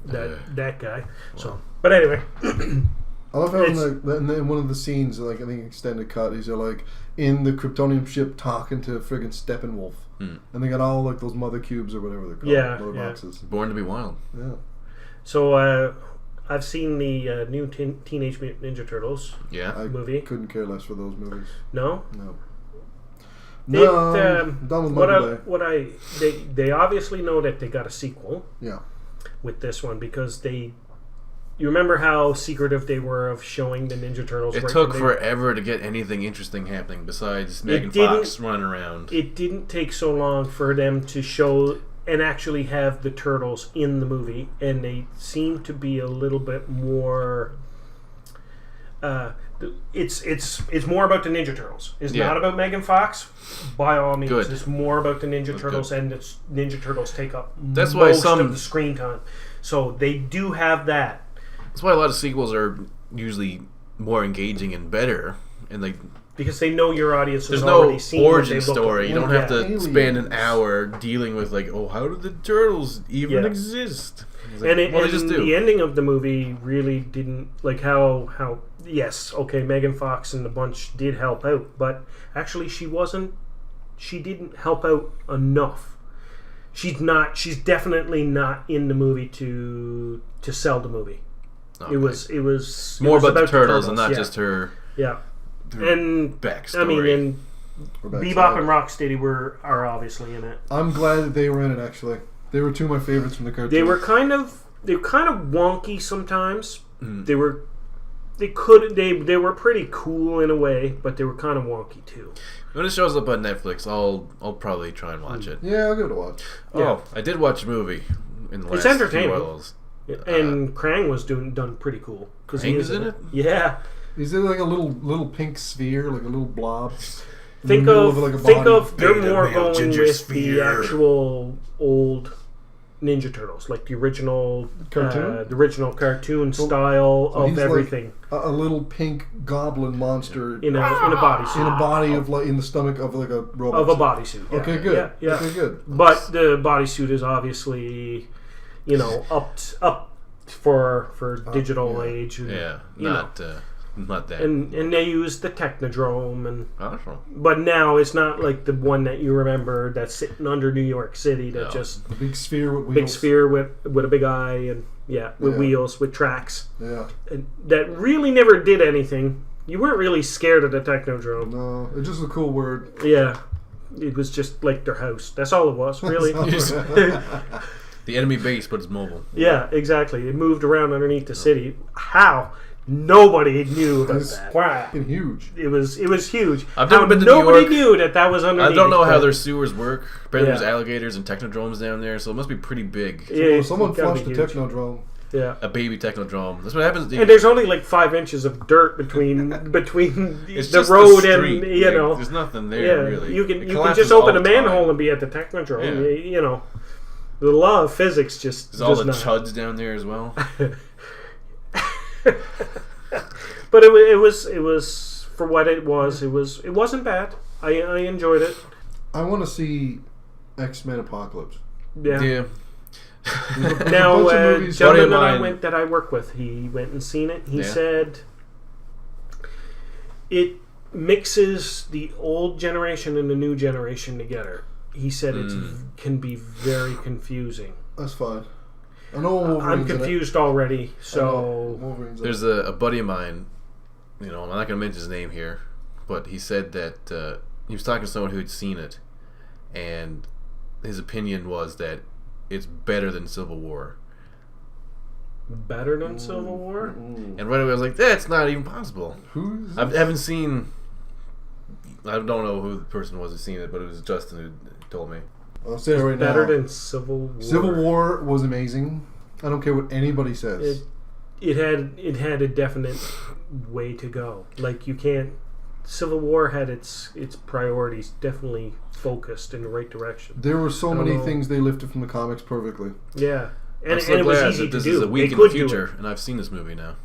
that guy. So, but anyway. I love how in one of the scenes, like I think extended cut, he's like in the Kryptonian ship talking to friggin' Steppenwolf, and they got all like those mother cubes or whatever they're called, mother boxes. Born to be Wild. Yeah. So I've seen the new Teenage Mutant Ninja Turtles. Movie. I couldn't care less for those movies. No. Done with they obviously know that they got a sequel. Yeah. With this one because you remember how secretive they were of showing the Ninja Turtles? It took forever to get anything interesting happening besides Megan Fox running around. It didn't take so long for them to show and actually have the Turtles in the movie, and they seem to be a little bit more. It's more about the Ninja Turtles. It's not about Megan Fox. By all means, it's more about the Ninja Turtles, and the Ninja Turtles take up most of the screen time. So they do have that. That's why a lot of sequels are usually more engaging and better, and because they know your audience has already seen. There's no origin story. You don't have to spend an hour dealing with how did the Turtles even exist? The ending of the movie really didn't how. Yes, okay, Megan Fox and the bunch did help out, but actually she didn't help out enough. She's definitely not in the movie to sell the movie. Okay. It was more about the Turtles and not just her. Yeah. And backstory. I mean, and Bebop and Rocksteady are obviously in it. I'm glad that they were in it. Actually, they were two of my favorites from the cartoon. They were kind of wonky sometimes. They were pretty cool in a way, but they were kind of wonky too. When it shows up on Netflix, I'll probably try and watch it. Yeah, I'll give it a watch. Oh, I did watch a movie in the last It's entertaining. few hours. And Krang was done pretty cool. Krang is in it? Yeah. He's in like a little pink sphere, like a little blob. Think of they're more going with the actual old Ninja Turtles, like the original cartoon style of everything. Like a little pink goblin monster in a bodysuit. In a body of in the stomach of like a robot. Of a bodysuit. Yeah. Okay, good. Yeah. Okay, good. But the bodysuit is obviously, up for digital age. And, not that. And they use the Technodrome but now it's not like the one that you remember that's sitting under New York City that just the big sphere with wheels. Big sphere with a big eye and with wheels with tracks. Yeah. And that really never did anything. You weren't really scared of the Technodrome. No, it's just a cool word. Yeah. It was just like their house. That's all it was, really. The enemy base, but it's mobile. Yeah, exactly. It moved around underneath the city. How? Nobody knew about that. Wow. Huge. It was huge. I've never been to nobody New York. Knew that was underneath. I don't know how their sewers work. Apparently there's alligators and technodromes down there, so it must be pretty big. Yeah, someone flushed a technodrome. Yeah. A baby technodrome. That's what happens. And there's only like 5 inches of dirt between the road and there's nothing there really. You can just open a manhole and be at the technodrome. Yeah. The law of physics just there's all the chuds down there as well. But it was for what it was. It wasn't bad. I enjoyed it. I want to see X-Men Apocalypse. Yeah. Now, gentleman that I work with, he went and seen it. He said it mixes the old generation and the new generation together. He said it can be very confusing. That's fine. I know Wolverine's I'm confused already. So there's a buddy of mine. I'm not going to mention his name here, but he said that he was talking to someone who had seen it, and his opinion was that it's better than Civil War. Better than Civil War? And right away I was like, that's not even possible. I haven't seen. I don't know who the person was who's seen it, but it was Justin who told me. I'll say it right now. Better than Civil War. Civil War was amazing. I don't care what anybody says. It had a definite way to go. Like, you can't... Civil War had its priorities definitely focused in the right direction. There were so many things they lifted from the comics perfectly. Yeah. And it was easy to do. This is a week in the future, and I've seen this movie now.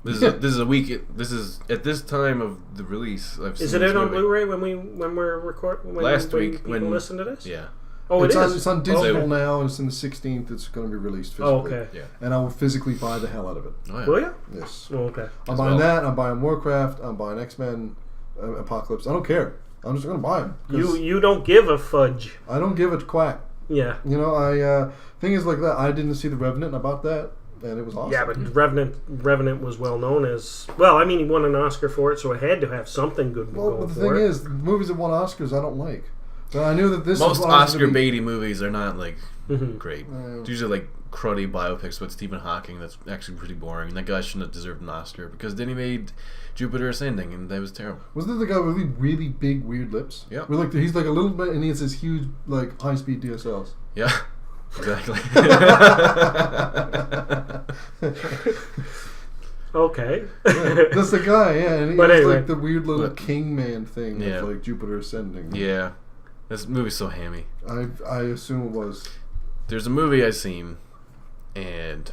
This is a week. This is at this time of the release. I've seen is it out on Blu-ray when we're recording? Last week when listen to this? Yeah. Oh, it's on digital now, and it's in the 16th. It's going to be released physically. Oh, okay. Yeah. And I will physically buy the hell out of it. Oh, yeah. Will you? Yes. Oh, okay. I'm buying that. I'm buying Warcraft. I'm buying X-Men, Apocalypse. I don't care. I'm just going to buy them. You don't give a fudge. I don't give a quack. Yeah. You know, thing is like that. I didn't see The Revenant, and I bought that, and it was awesome. Yeah, but Revenant was well known as... Well, I mean, he won an Oscar for it, so it had to have something good going for it. Well, the thing is, the movies that won Oscars I don't like. But I knew that this most Oscar baity movies are not like great. It's usually like cruddy biopics about Stephen Hawking that's actually pretty boring. That guy shouldn't have deserved an Oscar because then he made Jupiter Ascending, and that was terrible. Wasn't that the guy with really, really big, weird lips? Yeah. Like, he's like a little bit, and he has this huge, like, high-speed DSLs. Yeah, exactly. Okay. Yeah, that's the guy, yeah. And he has anyway, like the weird little king man thing of like Jupiter Ascending. Yeah. This movie's so hammy. I assume it was. There's a movie I've seen, and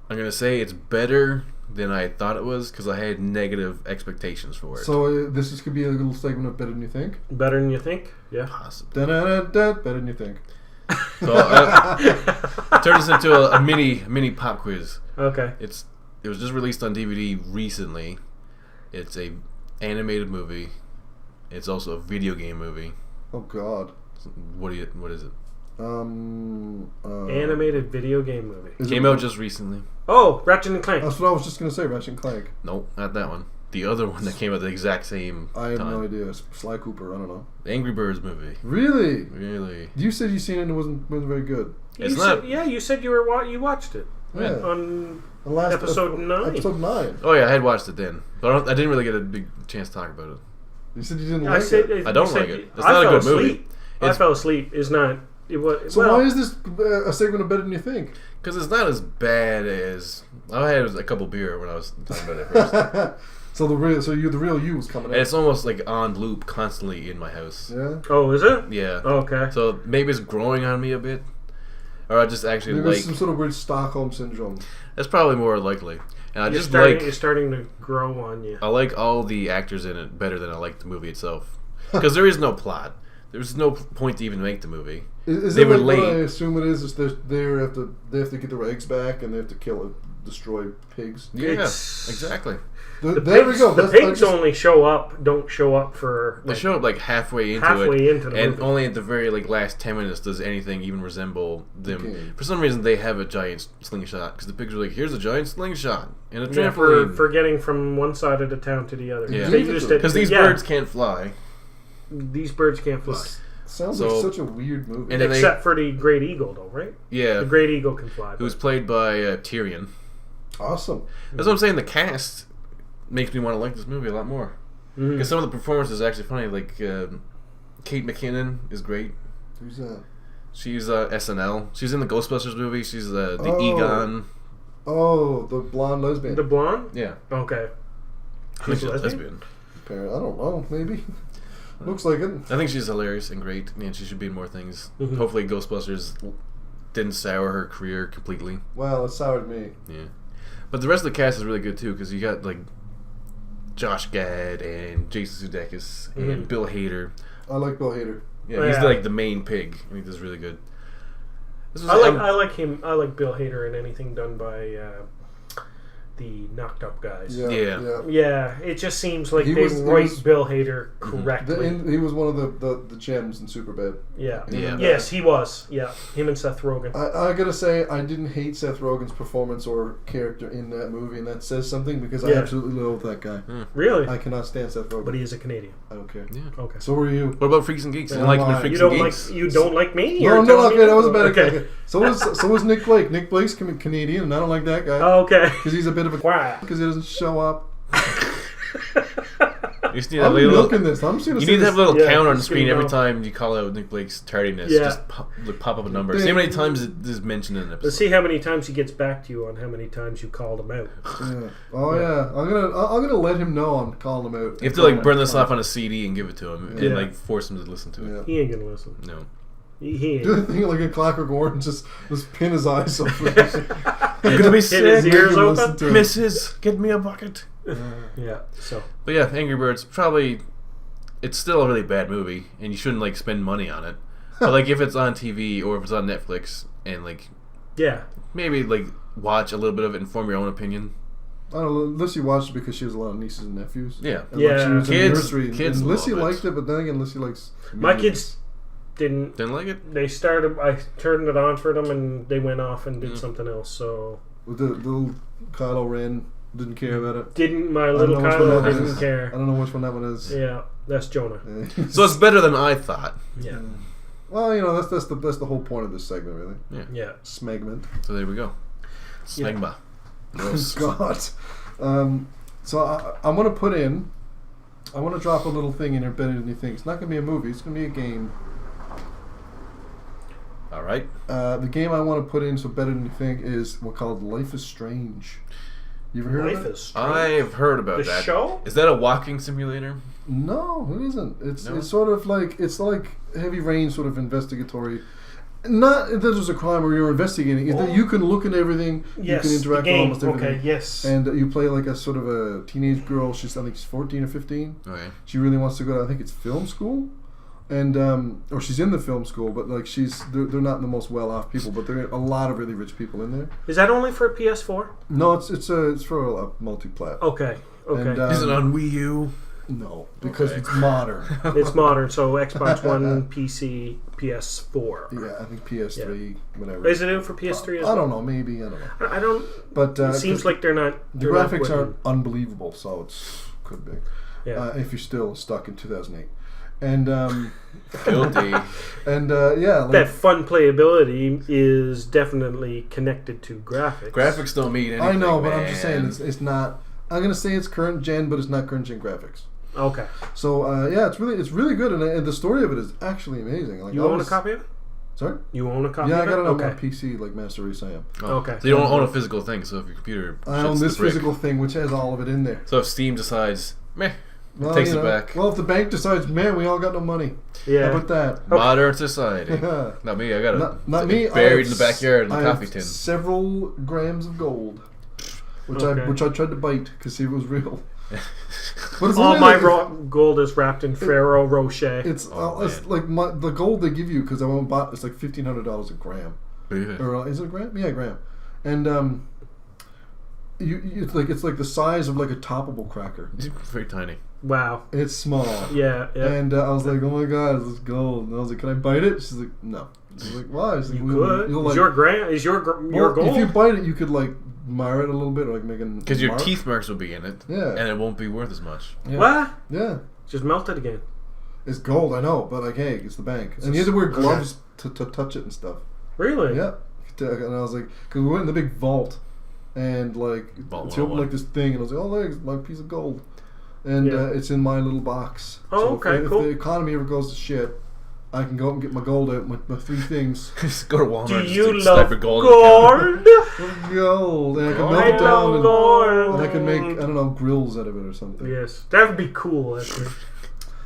I'm going to say it's better than I thought it was because I had negative expectations for it. So this could be a little segment of Better Than You Think? Better Than You Think? Yeah. Possibly. Better Than You Think. So turn this into a mini pop quiz. Okay. It was just released on DVD recently. It's a animated movie. It's also a video game movie. Oh God. What is it? Animated video game movie. Came out just recently. Oh, Ratchet and Clank. That's what I was just gonna say. Ratchet and Clank. Nope, not that one. The other one that came out the exact same I have time. no idea. Sly Cooper. I don't know. The Angry Birds movie. Really? Really. You said you seen it and it wasn't very good. It's not. You said you watched it. Yeah. On the last episode 9. Episode 9. Oh yeah, I had watched it then, but I didn't really get a big chance to talk about it. You said you didn't like it. I don't like it. It's not a good movie. I fell asleep. Is not. It was. So why is this a segment of Better Than You Think? Because it's not as bad as I had a couple beer when I was talking about it first. So the real you was coming out. And it's almost like on loop constantly in my house. Yeah. Oh, is it? Yeah. Oh, okay. So maybe it's growing on me a bit, or I just actually maybe like some sort of weird Stockholm syndrome. That's probably more likely. And it's starting to grow on you. I like all the actors in it better than I like the movie itself because there is no plot. There's no point to even make the movie. Is they it were like late. what I assume it is they have to get their eggs back and they have to destroy pigs. Yeah, exactly. There we go. The pigs only don't show up for. They show up like halfway into the and movie. only at the very last 10 minutes does anything even resemble them. Okay. For some reason, they have a giant slingshot because the pigs are like, "Here's a giant slingshot and a Yeah, trampoline." for getting from one side of the town to the other. Yeah, because these birds can't fly. These birds can't fly. Sounds like such a weird movie. And except for the Great Eagle, though, right? Yeah, the Great Eagle can fly. Who was played by Tyrion. Awesome. That's what I'm saying. The cast makes me want to like this movie a lot more because some of the performances are actually funny. Like Kate McKinnon is great. Who's that? She's SNL. She's in the Ghostbusters movie. She's the Egon. Oh, the blonde lesbian. The blonde? Yeah. Okay. She's a lesbian. I don't know. Maybe. Looks like it. I think she's hilarious and great, and she should be in more things. Hopefully, Ghostbusters didn't sour her career completely. Well, it soured me. Yeah, but the rest of the cast is really good too because you got like Josh Gad and Jason Sudeikis and Bill Hader. I like Bill Hader. Yeah, he's like the main pig, and he does really good. I like him. I like Bill Hader in anything done by the Knocked Up guys. Yeah. It just seems like Bill Hader correctly. He was one of the gems in Superbad. Yeah. Yes, he was. Yeah, him and Seth Rogen. I gotta say, I didn't hate Seth Rogen's performance or character in that movie, and that says something because I absolutely loathe that guy. Really? I cannot stand Seth Rogen. But he is a Canadian. I don't care. Yeah. Okay. So are you. What about Freaks and Geeks? You like him in Freaks and Geeks? You don't like me? No, okay, that was a bad okay. So was Nick Blake. Nick Blake's Canadian, and I don't like that guy. Oh, okay. Because he's a bit of a because he doesn't show up. You just need I'm milking this. You need to have a little counter on the screen every time you call out Nick Blake's tardiness. Yeah. Just pop up a number. See how many times it is mentioned in an episode. Let's see how many times he gets back to you on how many times you called him out. Yeah. Oh yeah. I'm gonna let him know I'm calling him out. You have to burn this off on a CD and give it to him and force him to listen to it. Yeah. He ain't gonna listen. No. He ain't. Do the thing like a Clockwork Orange, just pin his eyes open. I'm gonna be sick. His ears open. Mrs., get me a bucket. Yeah. So. But yeah, Angry Birds probably. It's still a really bad movie, and you shouldn't spend money on it. But if it's on TV or if it's on Netflix, and maybe watch a little bit of it and form your own opinion. I don't know. Lissy watched it because she has a lot of nieces and nephews. Yeah, and she was in kids. And Lissy liked it, but then again, Lissy likes. My kids didn't like it. They started. I turned it on for them, and they went off and did something else. So the little Kylo Ren didn't care about it. Didn't my little Kylo didn't care? I don't know which one that one is. Yeah, that's Jonah. So it's better than I thought. Yeah. Well, that's the whole point of this segment, really. Yeah. Smegment. So there we go. Smegma. God. So I'm gonna put in. I want to drop a little thing in here better than you think. It's not gonna be a movie. It's gonna be a game. All right. The game I want to put in so better than you think is what's called Life is Strange. You ever heard of it? Life is Strange. I've heard about that. The show? Is that a walking simulator? No, it isn't. It's sort of like Heavy Rain sort of investigatory. Not that there's a crime where you're investigating. It's that you can look at everything. Yes, you can interact with almost everything. Okay, yes. And you play a sort of a teenage girl. I think she's 14 or 15. Okay. She really wants to go to, I think it's film school. And or she's in the film school, but they're not the most well-off people, but there are a lot of really rich people in there. Is that only for PS4? No, it's for a multi-plat. Okay. And, is it on Wii U? No, because it's modern. It's modern, so Xbox One, PC, PS4. Yeah, I think PS3, whatever. Is it out for PS3 as well? I don't know, maybe, I don't know. I don't. But it seems like they're not. The graphics aren't unbelievable, so could be. Yeah. If you're still stuck in 2008. And guilty. And that fun playability is definitely connected to graphics. Graphics don't mean anything. I know, but I'm just saying it's not. I'm gonna say it's current gen, but it's not current gen graphics. Okay. So it's really good, and the story of it is actually amazing. You own a copy of it? Sorry? You own a copy? Yeah, of I got it on my Okay. PC, like Master Race I am. Oh. Okay. So you don't own a physical thing. So if your computer, I own this physical thing, which has all of it in there. So if Steam decides, meh. Well, takes it back. Well, if the bank decides, man, we all got no money. Yeah. How about that? Modern society. Not me. I got it. Not me. Buried in the backyard in the I coffee have tin. Several grams of gold, which I tried to bite because it was real. But all my gold is wrapped in Ferrero Rocher. It's like the gold they give you because I went and bought. It's like $1,500 a gram. Yeah. Or is it a gram? Yeah, a gram. And it's like the size of like a toppable cracker. It's very tiny. Wow. It's small. Yeah. And I was like, oh my god, this is gold. And I was like, can I bite it? She's like, no. She's like, why? She's like, you could. Like, is your gold? If you bite it, you could like mar it a little bit, or like make an. Because your teeth marks will be in it. Yeah. And it won't be worth as much. Yeah. What? Yeah. Just melt it again. It's gold, I know, but like, hey, it's the bank, and you have to wear gloves to touch it and stuff. Really? Yeah. And I was like, because we went in the big vault, and like she opened like this thing, and I was like, oh, there's my piece of gold. And it's in my little box. Oh, so okay, if the economy ever goes to shit, I can go up and get my gold out, my three things. Just go to Walmart. Do and you just love gold? Gold. And I can melt it down, and I can make, I don't know, grills out of it or something. Yes, that would be cool, actually.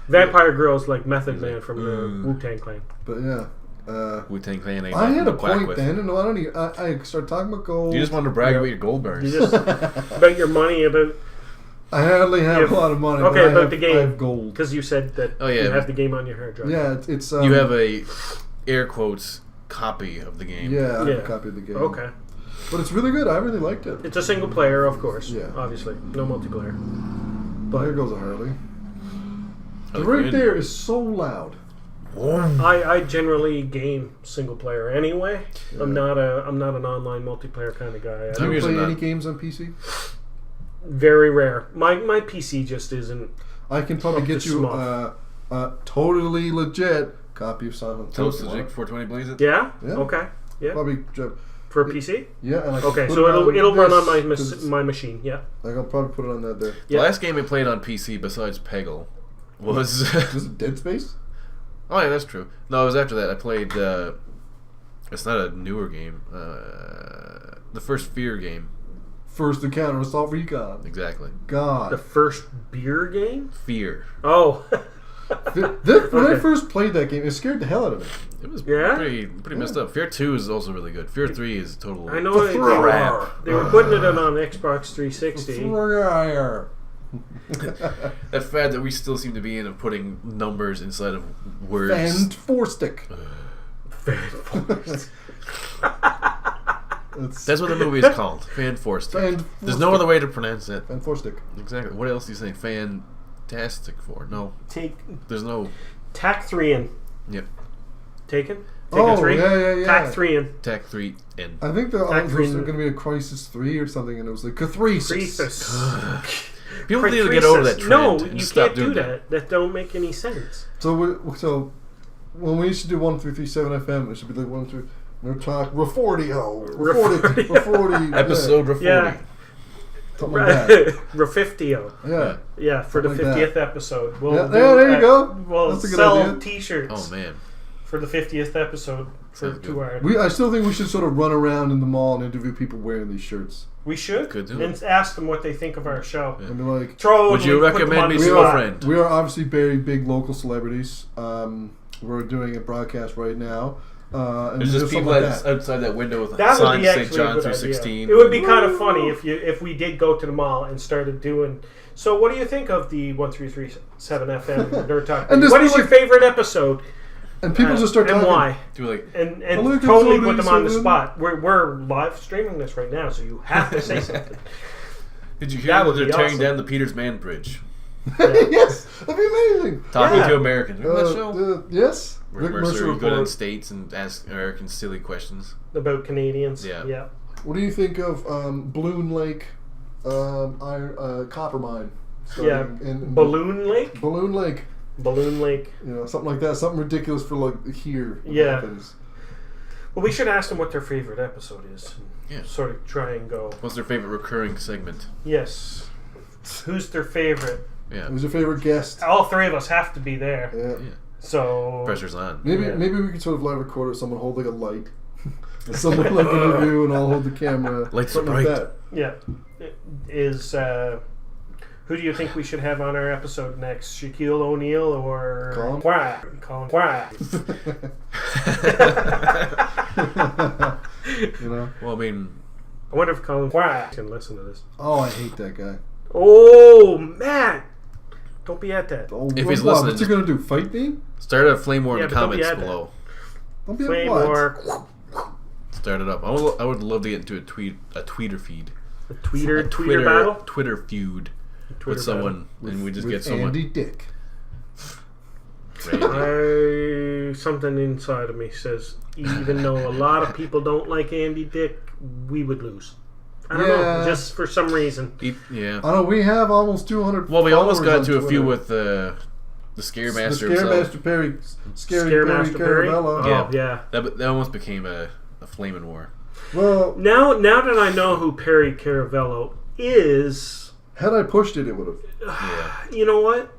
Vampire Grills like Method Man from the Wu-Tang Clan. But yeah. Wu-Tang Clan ain't I had a point point then, and I started talking about gold. You just wanted to brag about your gold bars. You just about your money, about. I hardly have a lot of money. Okay, about the I game. have gold. Because you said that you have the game on your hard drive. Yeah, it's. You have a air quotes copy of the game. Yeah, I have a copy of the game. Okay. But it's really good. I really liked it. It's a single player, of course. Yeah. Obviously, no multiplayer. But here goes a Harley. Right there is so loud. I generally game single player anyway. Yeah. I'm not an online multiplayer kind of guy. Do you play any games on PC? Very rare. My PC just isn't. I can probably get you a totally legit copy of Silent Hill. Toast the Jig 420 Blaze it? Yeah? Yeah. Okay. Yeah. Probably For PC? Yeah. And okay, so it'll run on my machine. Yeah. Like I'll probably put it on that there. The last game I played on PC besides Peggle was was it Dead Space? Oh yeah, that's true. No, it was after that. I played. It's not a newer game. The first Fear game. First Encounter Assault Recon. Exactly. God. The first beer game? Fear. Oh. When I first played that game, it scared the hell out of me. It was pretty messed up. Fear 2 is also really good. Fear 3 is total. I know they were putting it on Xbox 360. That fad that we still seem to be in of putting numbers inside of words. And four stick. That's what the movie is called. Fan four stick. There's no other way to pronounce it. Fan four stick. Exactly. What else do you say? Fantastic four. No. There's no. Tac 3 in. Yep. Taken? Taken 3? Yeah. Tac 3 in. Tac 3 in. I think there's going to be a Crisis 3 or something, and it was like Cathresis. People need to get over that trend. No, you can't do that. That don't make any sense. So when we used to do 1337 FM, it should be like 1 through no talk Rafordio. Episode Rafordi. Yeah. Something like that. Rafifio. Yeah. Yeah, for the 50th episode. There you go. We'll That's a good sell idea. T-shirts. Oh man. For the 50th episode for 2 hours. I still think we should sort of run around in the mall and interview people wearing these shirts. We should. Could do and ask them what they think of our show. Yeah. And be like, would you recommend me to a friend? We are obviously very big local celebrities. We're doing a broadcast right now. And there's just people outside that window with signs St. John 3:16. It would be kind of funny if we did go to the mall and started doing. So, what do you think of the 1337 FM Nerd Talk? What is your favorite episode? And people just start talking. And why? And totally put them on the spot. We're live streaming this right now, so you have to say something. Did you hear that they're tearing down the Peters Man Bridge? Yes, that'd be amazing. Talking to Americans. Remember that show? Yes. Rick Mercer would go to the States and ask Americans silly questions. About Canadians. Yeah. What do you think of Balloon Lake copper mine? Balloon Lake? Balloon Lake. Balloon Lake. Something like that. Something ridiculous for like here. Happens. Well, we should ask them what their favorite episode is. Yeah. Sort of try and go. What's their favorite recurring segment? Yes. Who's their favorite? Yeah. Who's your favorite guest? All three of us have to be there. Yeah. So pressure's on. Maybe we could sort of live record it. Someone hold like a light. And someone like interview, and I'll hold the camera. Lights are bright. Like that. Yeah. Who do you think we should have on our episode next? Shaquille O'Neal or Colin? Colin. Well, I mean, I wonder if Colin can listen to this. Oh, I hate that guy. Oh, Matt! Don't be at that. Oh, if he's listening, what's he gonna do? Fight me? Start a flame war in the comments below. Don't be flame war. Start it up. I would love to get into a Twitter feed. A Twitter battle? Twitter feud. With someone, and we just get someone. Andy Dick. Something inside of me says, even though a lot of people don't like Andy Dick, we would lose. I don't know, just for some reason. Yeah. I know we have almost 200. Well, we almost got into a few with the Scaremaster himself. Scaremaster Perry. Yeah. That almost became a flaming war. Well, now that I know who Perry Caravello is. Had I pushed it, it would have. Yeah. You know what?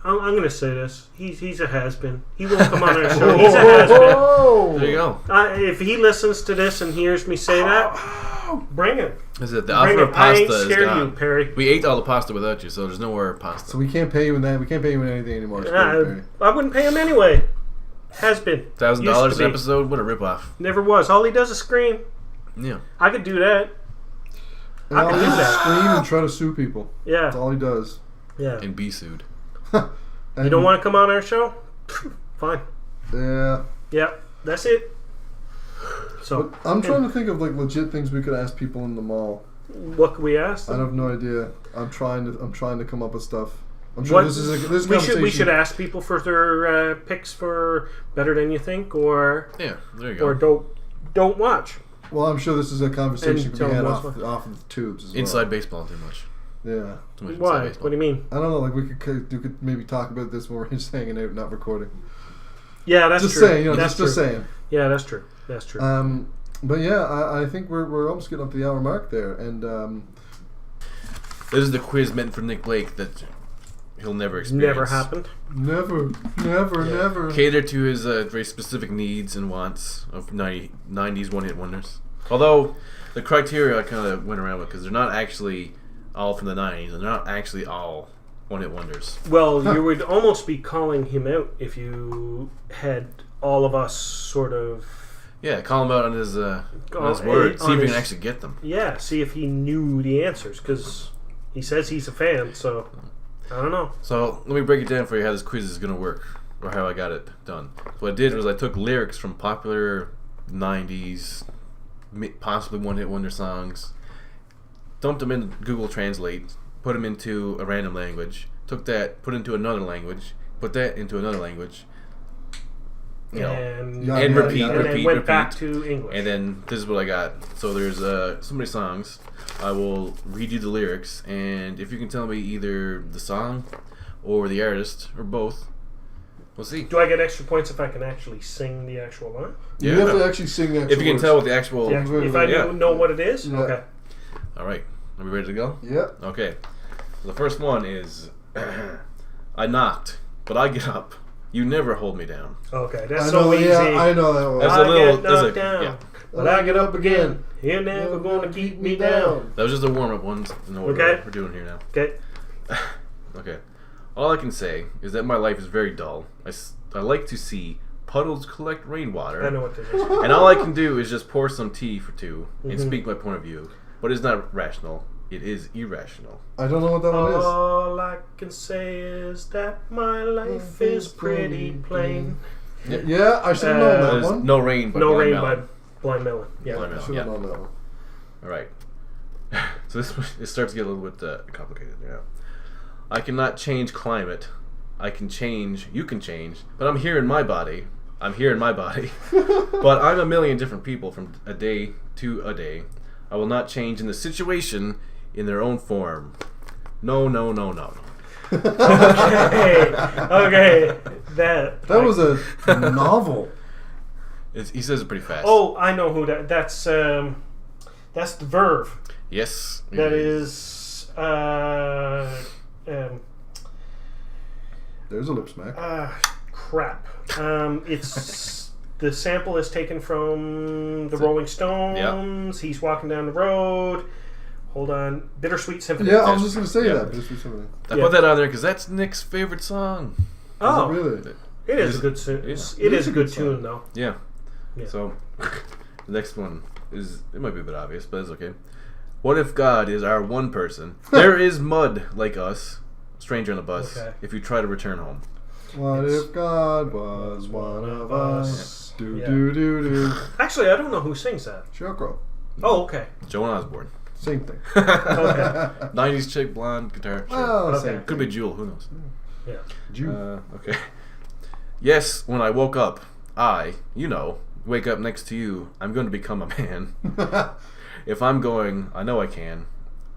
I'm going to say this. He's a has-been. He won't come on our show. He's a has-been. There you go. If he listens to this and hears me say that, bring it. Is it the offer of pasta? I ain't scared of you, Perry. We ate all the pasta without you, so there's no more pasta. So we can't pay you in that. We can't pay you in anything anymore. I wouldn't pay him anyway. Has been. $1,000 an episode? What a ripoff. Never was. All he does is scream. Yeah. I could do that. And I could do that. Scream and try to sue people. Yeah. That's all he does. Yeah. And be sued. You don't want to come on our show? Fine. Yeah. Yep. That's it. So I'm trying to think of like legit things we could ask people in the mall. What could we ask them? I have no idea. I'm trying to come up with stuff. I'm sure this is conversation. We should ask people for their picks for Better Than You Think or there you go. Or don't watch. Well, I'm sure this is a conversation we had off of the tubes as well. Inside baseball too much. Yeah. Too much Why? What do you mean? I don't know. Like we could maybe talk about this when we're just hanging out, not recording. Yeah, that's just true. Saying, that's just saying. Yeah, that's true. That's true. But yeah, I think we're almost getting up to the hour mark there, and this is the quiz meant for Nick Blake that he'll never experience. Never happened. Never. Cater to his very specific needs and wants of 90s one-hit wonders. Although the criteria I kind of went around with because they're not actually all from the 90s, and they're not actually all one-hit wonders. Well, you would almost be calling him out if you had all of us sort of... Yeah, call him out on his words. See if you can actually get them. Yeah, see if he knew the answers, because he says he's a fan, so I don't know. So let me break it down for you how this quiz is going to work, or how I got it done. So what I did was I took lyrics from popular 90s, possibly one-hit wonder songs, dumped them in Google Translate, put them into a random language, took that, put it into another language, put that into another language, and repeat, back to English. And then this is what I got. So there's so many songs. I will read you the lyrics, and if you can tell me either the song or the artist or both, we'll see. Do I get extra points if I can actually sing the actual line? Yeah. You have to actually sing the actual if you can tell what the actual... If I know what it is? Yeah. Okay. All right. Are we ready to go? Yeah. Okay. The first one is... I knocked, but I get up. You never hold me down. Okay, that's so easy. Yeah, I know that one. I get knocked down, but I get up again. You're never gonna keep me down. That was just a warm-up one. We're doing here now. Okay. Okay. All I can say is that my life is very dull. I like to see puddles collect rainwater. I know what this is. And all I can do is just pour some tea for two and speak my point of view. But it's not rational. It is irrational. I don't know what that one is. All I can say is that my life is pretty plain. Yeah, I should have known that one. No Rain by Blind Melon. Blind Melon. Yeah. Blind Melon. I should have known that one. All right. So it starts to get a little bit complicated. Yeah. I cannot change climate. I can change. You can change. But I'm here in my body. I'm here in my body. But I'm a million different people from a day to a day. I will not change in the situation in their own form. No. Okay. That was a novel. He says it pretty fast. Oh, I know who that's the Verve. Yes. That is there's a lip smack. Crap. It's the sample is taken from the Rolling Stones. Yep. He's walking down the road. Hold on. Bittersweet Symphony. Yeah, I was just going to say that. Bittersweet Symphony. I put that on there because that's Nick's favorite song. Oh, really? It is a good tune. It is a good tune, though. Yeah. So, the next one is, it might be a bit obvious, but it's okay. What if God is our one person? There is mud like us, stranger on the bus, if you try to return home. What if God was one of us? Do. Actually, I don't know who sings that. Sheryl Crow. Oh, okay. Joan Osborne. Same thing. Okay. 90s chick, blonde, guitar. Oh, same. Could be Jewel, who knows? Yeah. Jewel. Okay. Yes, when I woke up, wake up next to you, I'm going to become a man. If I'm going, I know I can.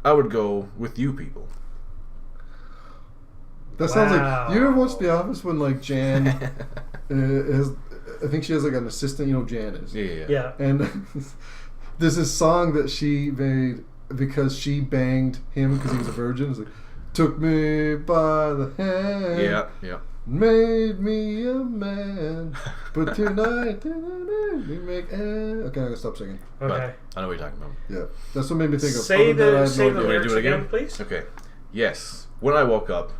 I would go with you people. That sounds like... You ever watch The Office when, like, Jan has... I think she has, like, an assistant. You know who Jan is? Yeah. And there's this song that she made because she banged him because he was a virgin. It's like, took me by the hand. Yeah. Made me a man. But tonight, we make... Okay, I'm going to stop singing. Okay. But I know what you're talking about. Yeah. That's what made me think of... Say the lyrics do it again, please. Okay. Yes. When I woke up,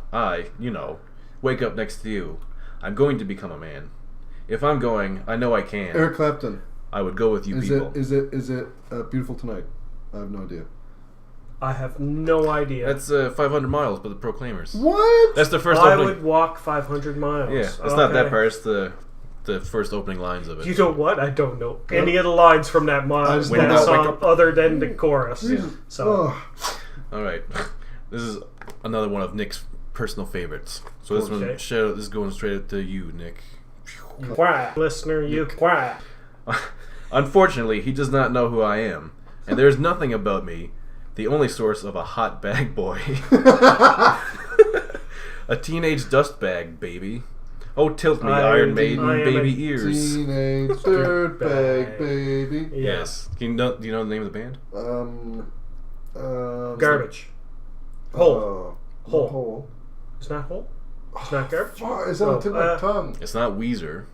wake up next to you. I'm going to become a man. If I'm going, I know I can. Eric Clapton. I would go with you people. Is it Beautiful Tonight? I have no idea. I have no idea. That's 500 miles by the Proclaimers. What? That's the first I opening. would walk 500 miles. Yeah, it's not that part. It's the first opening lines of it. You know what? I don't know any of the lines from that song other than the chorus. Yeah. So. All right. This is another one of Nick's personal favorites. So this is going straight to you, Nick. You quiet, listener. You quiet. Unfortunately, he does not know who I am, and there's nothing about me, the only source of a hot bag boy. A teenage dust bag, baby. Oh, tilt me, Iron Maiden, baby ears. Teenage dirtbag baby. Yeah. Yes. Do you know the name of the band? Garbage. Hole. Hole. It's not Hole? It's not Garbage? It's on the tip of my tongue. It's not Weezer.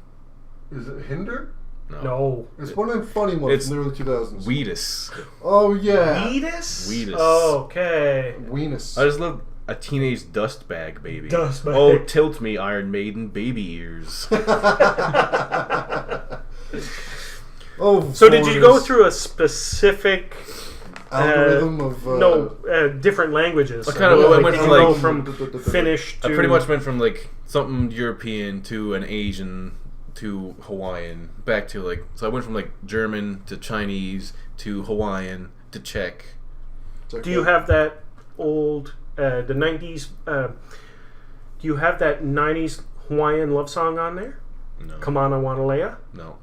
Is it Hinder? No. It's one of them funny ones from the early 2000s. Wheatus. Oh, yeah. Wheatus? Oh, okay. Weenus. I just love a teenage dust bag baby. Dust bag. Oh, tilt me, Iron Maiden, baby ears. Oh, so did you go through a specific algorithm of different languages? I kind of went from Finnish to... I pretty much went from like something European to an Asian to Hawaiian, back to like, so I went from like German to Chinese to Hawaiian to Czech. Do you have that old the 90s do you have that 90s Hawaiian love song on there? No. Come on, I Wanna Leia? No.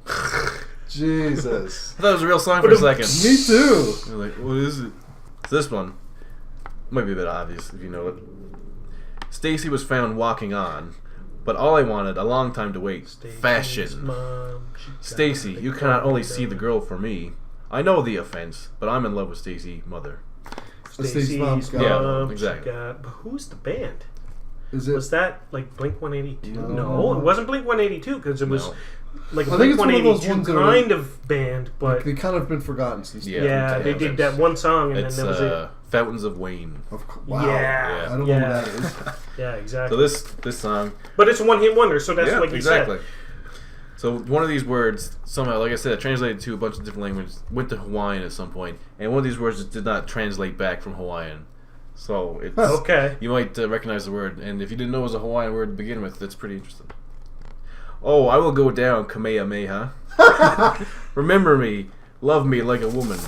Jesus. I thought it was a real song for a second. Me too. You're like, what is it? So this one might be a bit obvious if you know it. Stacy was found walking on, but all I wanted, a long time to wait. Fashion. Stacy, you cannot only see the girl for me. I know the offense, but I'm in love with Stacy, mother. Stacy's mom's got yeah, exactly. But who's the band? Was that like Blink 182? No, it wasn't Blink 182 because it was like a I think Blink it's 182 kind of band, but they kind of been forgotten since. Yeah, they did that one song and then that was it. Fountains of Wayne. Wow. Yeah. I don't know what that is. Yeah, exactly. So this song, but it's a one-hit wonder, so that's like you exactly. said. So one of these words somehow, like I said, translated to a bunch of different languages, went to Hawaiian at some point, and one of these words just did not translate back from Hawaiian. So it's okay. You might recognize the word, and if you didn't know it was a Hawaiian word to begin with, that's pretty interesting. Oh, I will go down, Kamehameha. Remember me, love me like a woman.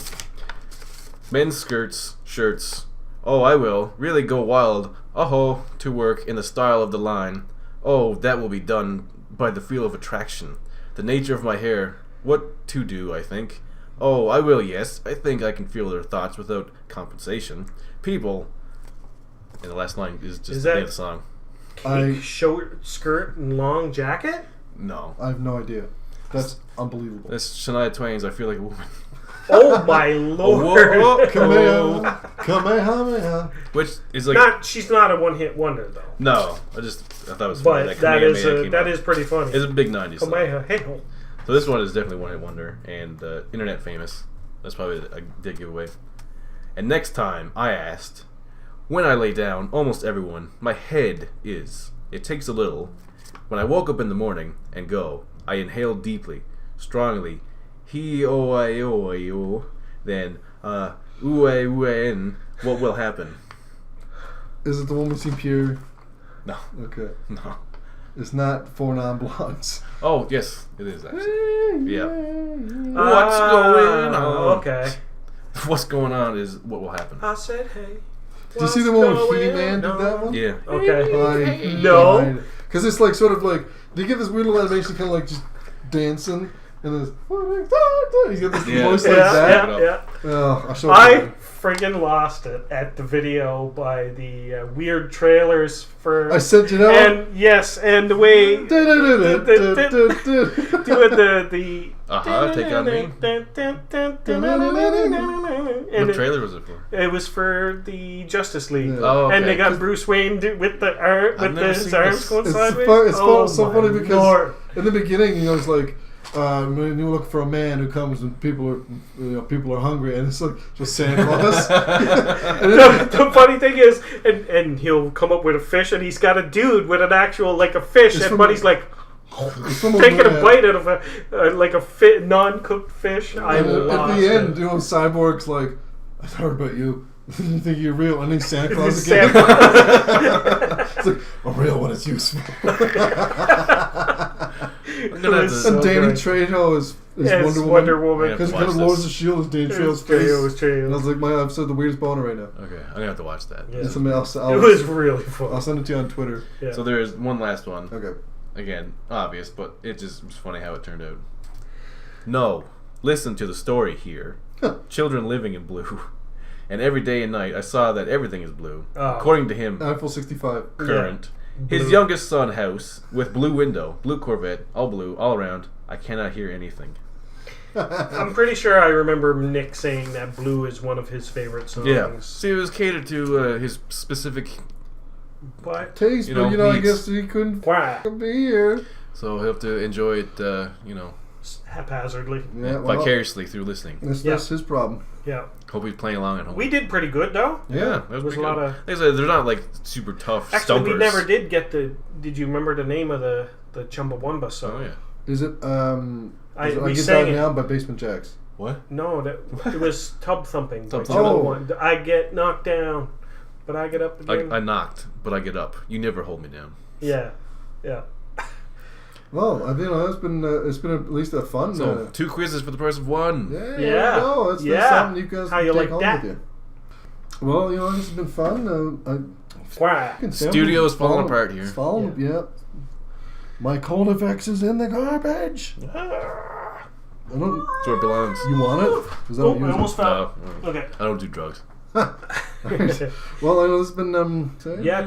Men's skirts, shirts. Oh, I will really go wild. Oh, to work in the style of the line. Oh, that will be done by the feel of attraction. The nature of my hair. What to do, I think. Oh, I will, yes. I think I can feel their thoughts without compensation. People. And the last line is just the name of the song. Short skirt and long jacket? No. I have no idea. That's unbelievable. That's Shania Twain's I Feel Like a Woman. Oh my lord! Kamehameha. Which is like she's not a one-hit wonder though. No, I thought it was funny. But that is pretty funny. It's a big 90s song. Kamehameha. So this one is definitely one-hit wonder and internet famous. That's probably a dead giveaway. And next time I asked, when I lay down, almost everyone, my head is. It takes a little. When I woke up in the morning and go, I inhaled deeply, strongly. He-o-I-o-I-o. Then, ooh-ay-ooh-ay-in. What will happen? Is it the one we see Pure? No. Okay. No. It's not Four Non-Blondes. Oh, yes, it is actually. Yeah. What's going on? Okay. What's going on is what will happen. I said, hey. Did you see the one with He-Man did that one? Yeah. Okay. No. Because it's like sort of like, they get this weird little animation kind of like just dancing. And there's he's got this voice like that. Yeah. Oh, I friggin' lost it at the video by the weird trailers for. I sent you that. And yes, and the way doing the Take On Me. What trailer was it for? It was for the Justice League. Yeah. Oh, okay. And they got Bruce Wayne with his arms going sideways. It's so funny because in the beginning, it's like. When you look for a man who comes and people are hungry, and it's like just Santa Claus. The funny thing is, and he'll come up with a fish, and he's got a dude with an actual a fish, and Buddy's like taking a bite out of a non-cooked fish. At the end, Cyborg's like, I heard about you. You think you're real? And then Santa Claus again. It's like a real one is useful. And Danny Trejo is Wonder Woman. Because he kind of lowers the shield as Danny Trejo's face. And I was like, I've said the weirdest boner right now. Okay, I'm gonna have to watch that. Yeah. It was really fun. I'll send it to you on Twitter. Yeah. So there's one last one. Okay. Again, obvious, but it just was funny how it turned out. No, listen to the story here. Children living in blue. And every day and night I saw that everything is blue. According to him, Eiffel 65. current. His youngest son house with blue window, blue Corvette, all blue, all around. I cannot hear anything. I'm pretty sure I remember Nick saying that Blue is one of his favorite songs. Yeah. See, it was catered to his specific taste, but I guess he couldn't be here. So he'll have to enjoy it, haphazardly. Yeah, vicariously through listening. That's his problem. Yeah. Hope he's playing along at home. We did pretty good, though. Yeah, that was a lot of. Like I said, they're not like super tough. Actually, stumpers. we never did get the. Did you remember the name of the Chumbawamba song? Oh yeah. Is it? I we Get sang Down it. Now by Basement Jacks. What? No, it was Tub Thumping. Oh. I get knocked down, but I get up again. I knocked, but I get up. You never hold me down. Yeah. Well, I think it's been at least a fun. So 2 quizzes for the price of 1. Yeah. No, that's something you guys How you take like home that? with you. Well, this has been fun. Studio is falling apart here. It's falling. Yeah. My Coldifex is in the garbage. That's where it belongs. You want it? Is that what you I almost fell. No. Okay. I don't do drugs. Well, I know it's been.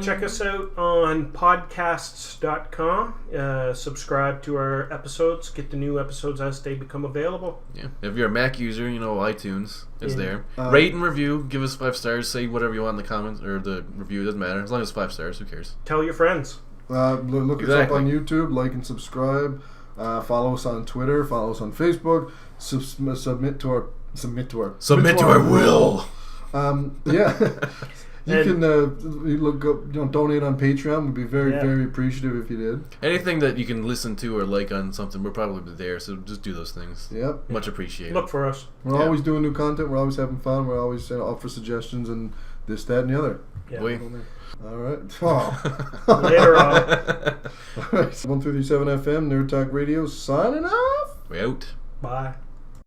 Check us out on podcasts.com. Subscribe to our episodes. Get the new episodes as they become available. Yeah. If you're a Mac user, iTunes is there. Rate and review. Give us 5 stars. Say whatever you want in the comments or the review. It doesn't matter. As long as it's 5 stars, who cares? Tell your friends. Look us up on YouTube. Like and subscribe. Follow us on Twitter. Follow us on Facebook. Submit to our will. You can donate on Patreon. We'd be very, very appreciative if you did. Anything that you can listen to or like on something, we're probably there. So just do those things. Yep. Much appreciated. Look for us. We're always doing new content. We're always having fun. We're always up for suggestions and this, that, and the other. Yeah. All right. Oh. Later on. All right. 137 FM, Nerd Talk Radio, signing off. We out. Bye.